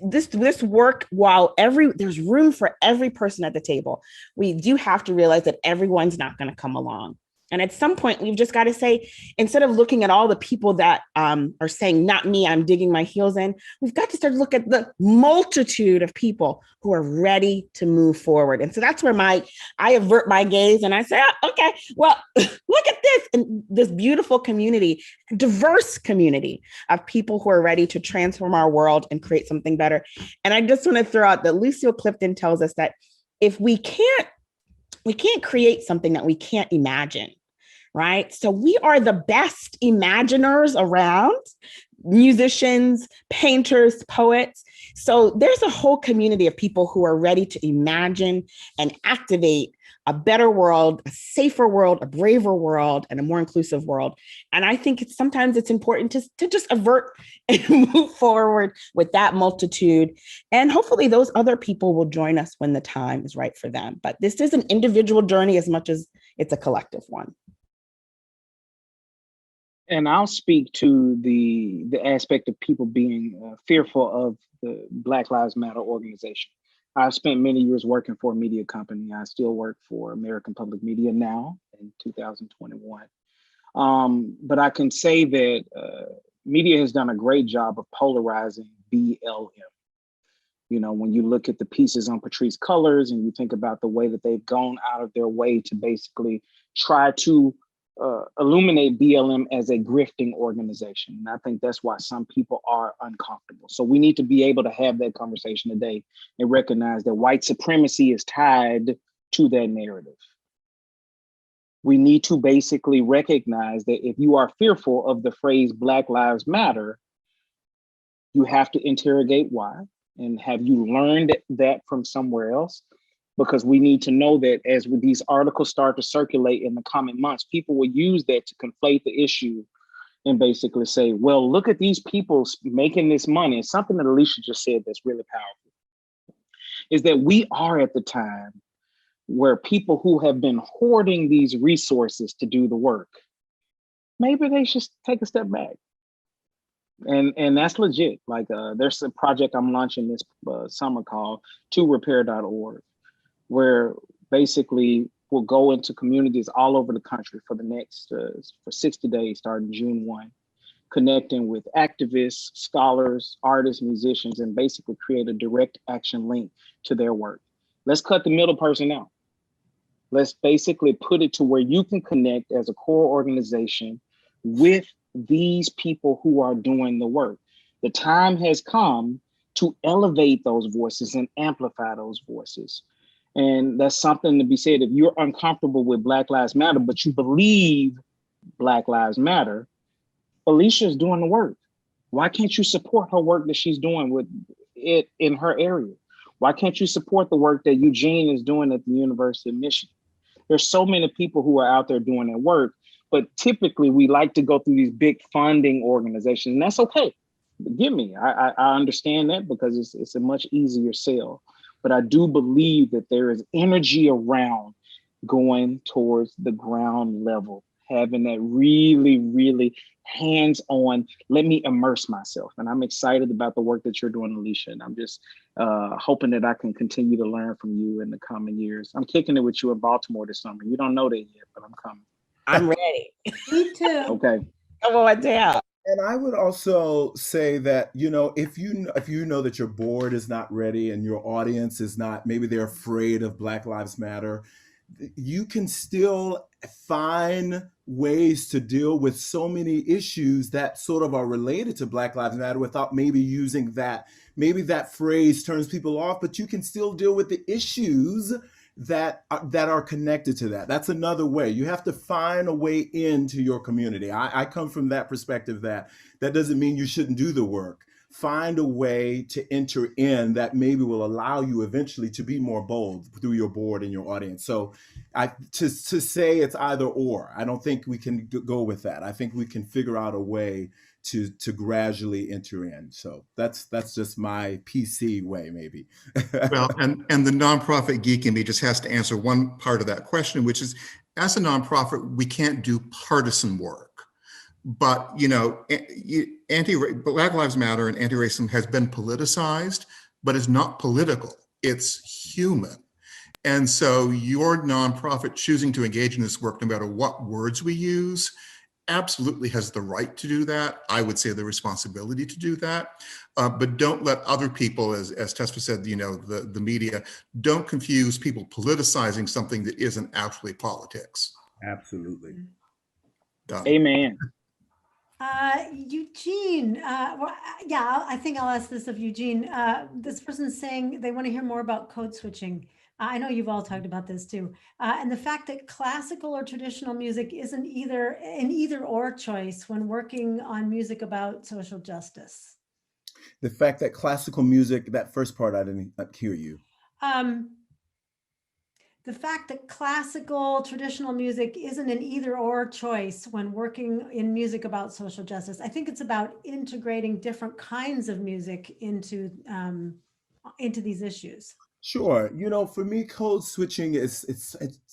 [SPEAKER 5] This work, while there's room for every person at the table, we do have to realize that everyone's not going to come along. And at some point, we've just got to say, instead of looking at all the people that are saying, not me, I'm digging my heels in, we've got to start to look at the multitude of people who are ready to move forward. And so that's where I avert my gaze and I say, okay, well, look at this, and this beautiful community, diverse community of people who are ready to transform our world and create something better. And I just want to throw out that Lucille Clifton tells us that if we can't create something that we can't imagine, right? So we are the best imaginers around, musicians, painters, poets. So there's a whole community of people who are ready to imagine and activate a better world, a safer world, a braver world, and a more inclusive world. And I think sometimes it's important to just avert and move forward with that multitude. And hopefully those other people will join us when the time is right for them. But this is an individual journey as much as it's a collective one.
[SPEAKER 4] And I'll speak to the aspect of people being fearful of the Black Lives Matter organization. I've spent many years working for a media company. I still work for American Public Media now in 2021. But I can say that media has done a great job of polarizing BLM. When you look at the pieces on Patrisse Cullors and you think about the way that they've gone out of their way to basically try to illuminate BLM as a grifting organization. And I think that's why some people are uncomfortable. So we need to be able to have that conversation today and recognize that white supremacy is tied to that narrative. We need to basically recognize that if you are fearful of the phrase Black Lives Matter, you have to interrogate why. And have you learned that from somewhere else? Because we need to know that as these articles start to circulate in the coming months, people will use that to conflate the issue and basically say, well, look at these people making this money. And something that Alysia just said that's really powerful is that we are at the time where people who have been hoarding these resources to do the work, maybe they should take a step back. And that's legit. Like there's a project I'm launching this summer called torepair.org, where basically we'll go into communities all over the country for the next for 60 days starting June 1, connecting with activists, scholars, artists, musicians, and basically create a direct action link to their work. Let's cut the middle person out. Let's basically put it to where you can connect as a core organization with these people who are doing the work. The time has come to elevate those voices and amplify those voices. And that's something to be said. If you're uncomfortable with Black Lives Matter, but you believe Black Lives Matter, Alicia's doing the work. Why can't you support her work that she's doing with it in her area? Why can't you support the work that Eugene is doing at the University of Michigan? There's so many people who are out there doing their work, but typically we like to go through these big funding organizations, and that's okay. Forgive me, I understand that because it's a much easier sell. But I do believe that there is energy around going towards the ground level, having that really, really hands-on, let me immerse myself. And I'm excited about the work that you're doing, Alysia. And I'm just hoping that I can continue to learn from you in the coming years. I'm kicking it with you in Baltimore this summer. You don't know that yet, but I'm coming.
[SPEAKER 5] I'm ready.
[SPEAKER 2] Me too.
[SPEAKER 4] Okay.
[SPEAKER 5] Come on down.
[SPEAKER 3] And I would also say that, you know, if you know that your board is not ready and your audience is not, maybe they're afraid of Black Lives Matter, you can still find ways to deal with so many issues that sort of are related to Black Lives Matter without maybe using that. Maybe that phrase turns people off, but you can still deal with the issues that are connected to that. That's another way. You have to find a way into your community. I come from that perspective that doesn't mean you shouldn't do the work. Find a way to enter in that maybe will allow you eventually to be more bold through your board and your audience. So to say it's either or, I don't think we can go with that. I think we can figure out a way to gradually enter in. So that's just my PC way, maybe.
[SPEAKER 1] Well, and the nonprofit geek in me just has to answer one part of that question, which is, as a nonprofit, we can't do partisan work. But, you know, Black Lives Matter and anti-racism has been politicized, but it's not political, it's human. And so your nonprofit choosing to engage in this work, no matter what words we use, absolutely has the right to do that. I would say the responsibility to do that. But don't let other people, as Tesfa said, you know, the media, don't confuse people politicizing something that isn't actually politics.
[SPEAKER 3] Absolutely.
[SPEAKER 1] Done.
[SPEAKER 4] Amen.
[SPEAKER 2] Eugene, yeah, I think I'll ask this of Eugene. This person's saying they want to hear more about code switching. I know you've all talked about this too. And the fact that classical or traditional music isn't an either or choice when working on music about social justice.
[SPEAKER 3] The fact that classical music, that first part, I didn't hear you.
[SPEAKER 2] The fact that classical traditional music isn't an either or choice when working in music about social justice. I think it's about integrating different kinds of music into these issues.
[SPEAKER 3] Sure. You know, for me, code switching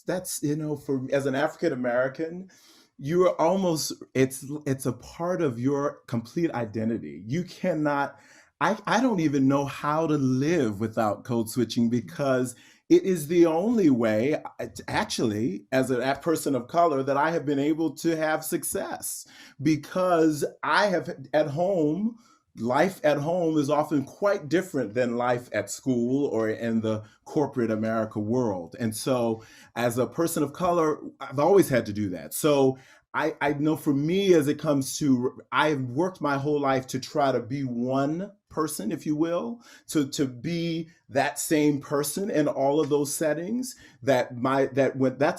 [SPEAKER 3] that's, you know, as an African American, you are almost, it's a part of your complete identity. You cannot, I don't even know how to live without code switching, because it is the only way, actually, as a person of color, that I have been able to have success, because I have at home, life at home is often quite different than life at school or in the corporate America world. And so as a person of color, I've always had to do that. So I know for me, as it comes to, I've worked my whole life to try to be one person, if you will, to be that same person in all of those settings. That's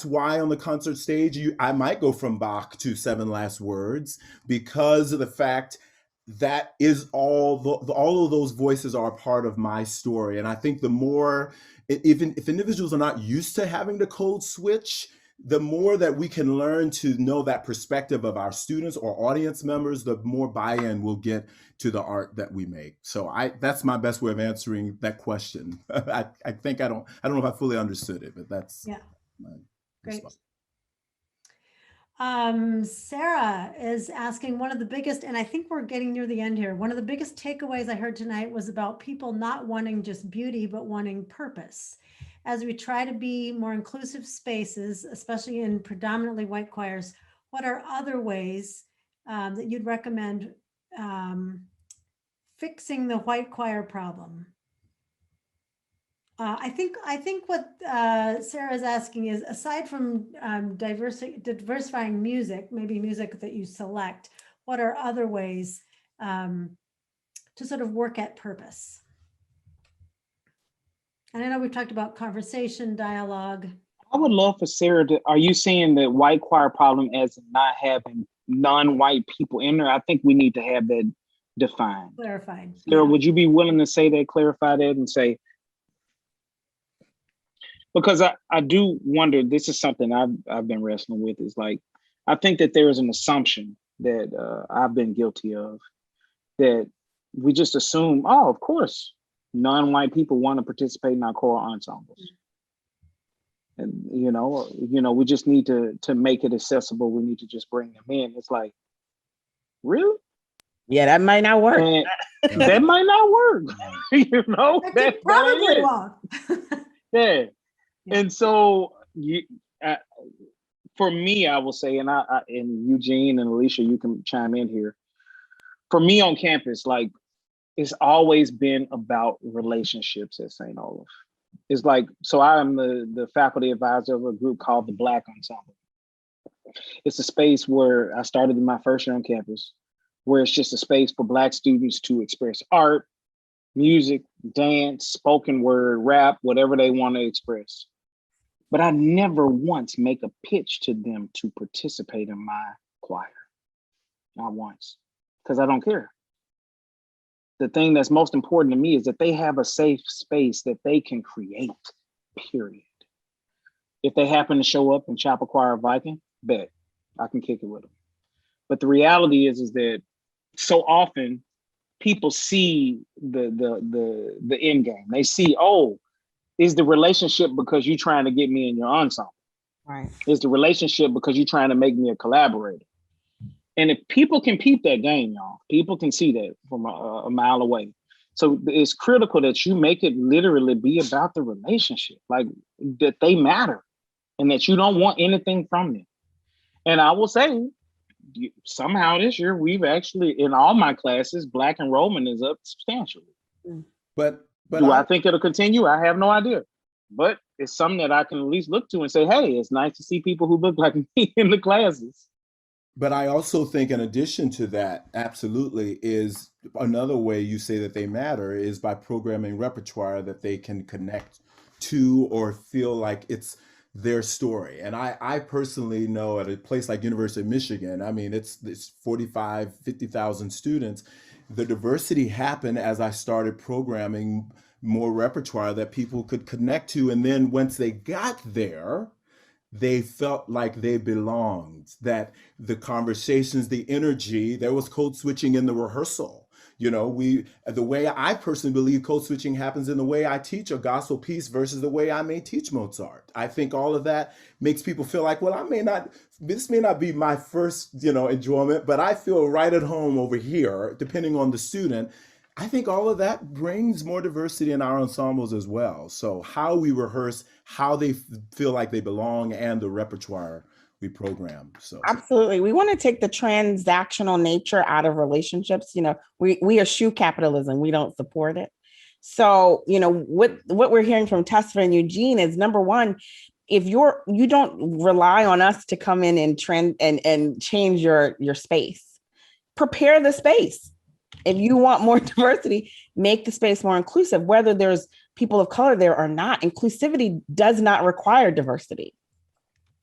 [SPEAKER 3] why on the concert stage, I might go from Bach to Seven Last Words, because of the fact that is all of those voices are a part of my story. And I think the more, even if individuals are not used to having to code switch, the more that we can learn to know that perspective of our students or audience members, the more buy-in we'll get to the art that we make. So that's my best way of answering that question. I think I don't know if I fully understood it, but that's
[SPEAKER 2] my
[SPEAKER 3] response.
[SPEAKER 2] Sarah is asking one of the biggest, and I think we're getting near the end here. One of the biggest takeaways I heard tonight was about people not wanting just beauty, but wanting purpose. As we try to be more inclusive spaces, especially in predominantly white choirs, what are other ways that you'd recommend fixing the white choir problem? I think what Sarah is asking is, aside from diversifying music, maybe music that you select, what are other ways to sort of work at purpose? And I know we've talked about conversation, dialogue.
[SPEAKER 4] I would love for Sarah to, are you seeing the white choir problem as not having non-white people in there? I think we need to have that defined.
[SPEAKER 2] Clarified.
[SPEAKER 4] Sarah, would you be willing to say that, clarify that and say, because I do wonder, this is something I've been wrestling with, is like, I think that there is an assumption that I've been guilty of, that we just assume, oh, of course, non-white people want to participate in our choral ensembles. And, you know, we just need to make it accessible. We need to just bring them in. It's like, really?
[SPEAKER 5] Yeah, that might not work.
[SPEAKER 4] And that might not work. You know,
[SPEAKER 2] that probably won't.
[SPEAKER 4] Yeah. And so for me, I will say, and Eugene and Alysia, you can chime in here. For me on campus, like, it's always been about relationships at St. Olaf. It's like, so I'm the faculty advisor of a group called the Black Ensemble. It's a space where I started in my first year on campus, where it's just a space for Black students to express art, music, dance, spoken word, rap, whatever they want to express. But I never once make a pitch to them to participate in my choir. Not once, because I don't care. The thing that's most important to me is that they have a safe space that they can create, period. If they happen to show up in Chapel Choir Viking, bet, I can kick it with them. But the reality is that so often people see the end game. They see, oh, is the relationship because you're trying to get me in your ensemble?
[SPEAKER 5] Right.
[SPEAKER 4] Is the relationship because you're trying to make me a collaborator? And if people can peep that game, y'all, people can see that from a mile away. So it's critical that you make it literally be about the relationship, like that they matter and that you don't want anything from them. And I will say, somehow this year, we've actually, in all my classes, Black enrollment is up substantially.
[SPEAKER 3] But
[SPEAKER 4] do I think it'll continue? I have no idea. But it's something that I can at least look to and say, hey, it's nice to see people who look like me in the classes.
[SPEAKER 3] But I also think, in addition to that, absolutely, is another way you say that they matter is by programming repertoire that they can connect to or feel like it's their story. And I personally know at a place like University of Michigan, I mean, it's 45, 50,000 students. The diversity happened as I started programming more repertoire that people could connect to. And then once they got there, they felt like they belonged, that the conversations, the energy, there was code switching in the rehearsal. You know, the way I personally believe code switching happens in the way I teach a gospel piece versus the way I may teach Mozart. I think all of that makes people feel like, well, this may not be my first, enjoyment, but I feel right at home over here, depending on the student. I think all of that brings more diversity in our ensembles as well. So how we rehearse, how they feel like they belong, and the repertoire we program. So
[SPEAKER 5] absolutely, we want to take the transactional nature out of relationships. We eschew capitalism. We don't support it. So what we're hearing from Tesfa and Eugene is, number one, if you don't rely on us to come in and change your space, prepare the space. If you want more diversity, make the space more inclusive, whether there's people of color there or not. Inclusivity does not require diversity.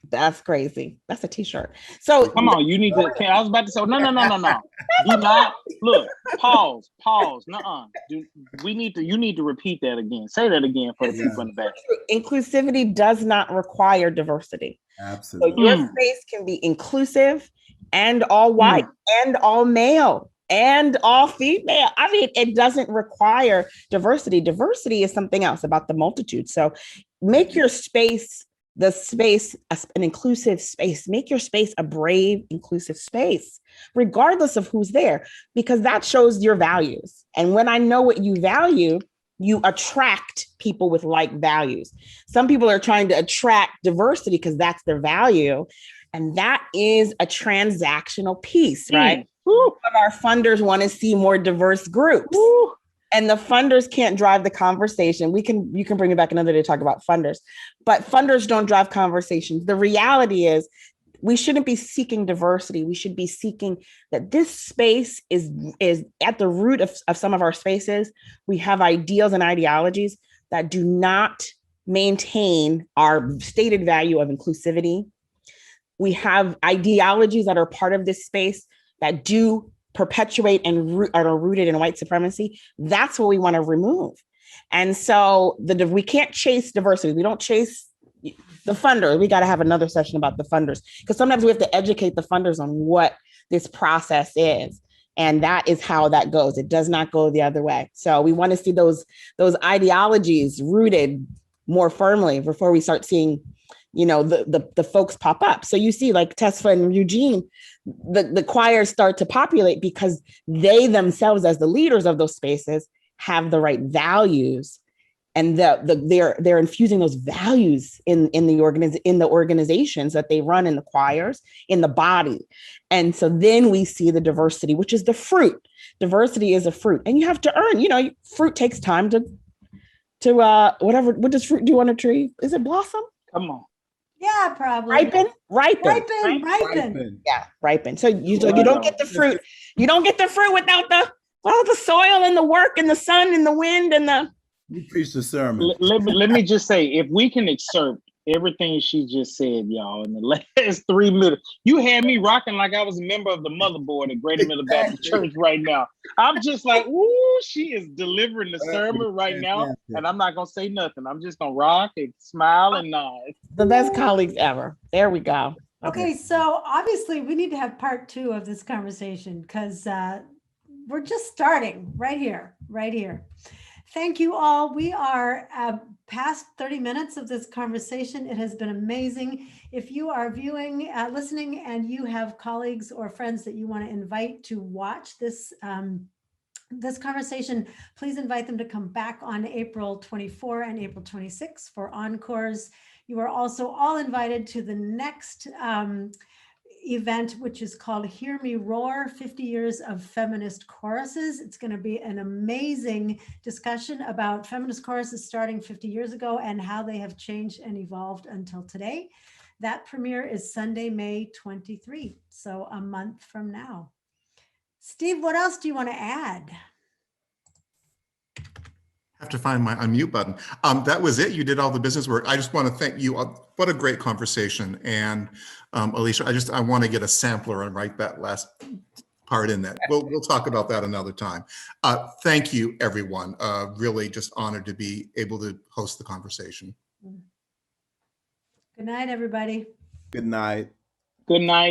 [SPEAKER 5] That's crazy. That's a t-shirt. So
[SPEAKER 4] come on, you need to, I was about to say, no. Do not, look, pause. You need to repeat that again. Say that again for the people in the back.
[SPEAKER 5] Inclusivity does not require diversity.
[SPEAKER 3] Absolutely.
[SPEAKER 5] So your space can be inclusive and all white and all male and all female. I mean, it doesn't require diversity. Diversity is something else, about the multitude. So make your space the space an inclusive space. Make your space a brave, inclusive space, regardless of who's there, because that shows your values. And when I know what you value, you attract people with like values. Some people are trying to attract diversity because that's their value. And that is a transactional piece, right? But our funders want to see more diverse groups. And the funders can't drive the conversation. You can bring it back another day to talk about funders, but funders don't drive conversations. The reality is we shouldn't be seeking diversity. We should be seeking that this space is at the root of some of our spaces. We have ideals and ideologies that do not maintain our stated value of inclusivity. We have ideologies that are part of this space that do perpetuate and are rooted in white supremacy. That's what we want to remove. And so we can't chase diversity. We don't chase the funders. We got to have another session about the funders, because sometimes we have to educate the funders on what this process is. And that is how that goes. It does not go the other way. So we want to see those ideologies rooted more firmly before we start seeing, the folks pop up. So you see, like Tesfa and Eugene, the choirs start to populate because they themselves, as the leaders of those spaces, have the right values, and they're infusing those values in the organizations that they run, in the choirs, in the body. And so then we see the diversity, which is the fruit. Diversity is a fruit, and you have to earn. Fruit takes time to whatever. What does fruit do on a tree? Is it blossom?
[SPEAKER 4] Come on.
[SPEAKER 2] Yeah, probably.
[SPEAKER 5] Ripen.
[SPEAKER 2] Yeah,
[SPEAKER 5] ripen. So you don't get the fruit. You don't get the fruit without the soil and the work and the sun and the wind and the.
[SPEAKER 3] You preach the sermon.
[SPEAKER 4] Let me just say, if we can excerpt everything she just said, y'all, in the last 3 minutes, you had me rocking like I was a member of the motherboard at Greater Middle Baptist Church right now. I'm just like, ooh, she is delivering the sermon right now, and I'm not gonna say nothing. I'm just gonna rock and smile and nod.
[SPEAKER 5] The best colleagues ever. There we go.
[SPEAKER 2] Okay, so obviously we need to have part 2 of this conversation, because we're just starting right here. Thank you all. We are past 30 minutes of this conversation. It has been amazing. If you are viewing, listening, and you have colleagues or friends that you want to invite to watch this this conversation, please invite them to come back on April 24 and April 26 for encores. You are also all invited to the next event, which is called Hear Me Roar, 50 Years of Feminist Choruses. It's going to be an amazing discussion about feminist choruses starting 50 years ago and how they have changed and evolved until today. That premiere is Sunday, May 23, so a month from now. Steve, what else do you want to add?
[SPEAKER 1] I have to find my unmute button. That was it. You did all the business work. I just want to thank you. What a great conversation. And Alysia, I want to get a sampler and write that last part in that. We'll talk about that another time. Thank you, everyone. Really just honored to be able to host the conversation.
[SPEAKER 2] Good night, everybody.
[SPEAKER 3] Good night.
[SPEAKER 4] Good night.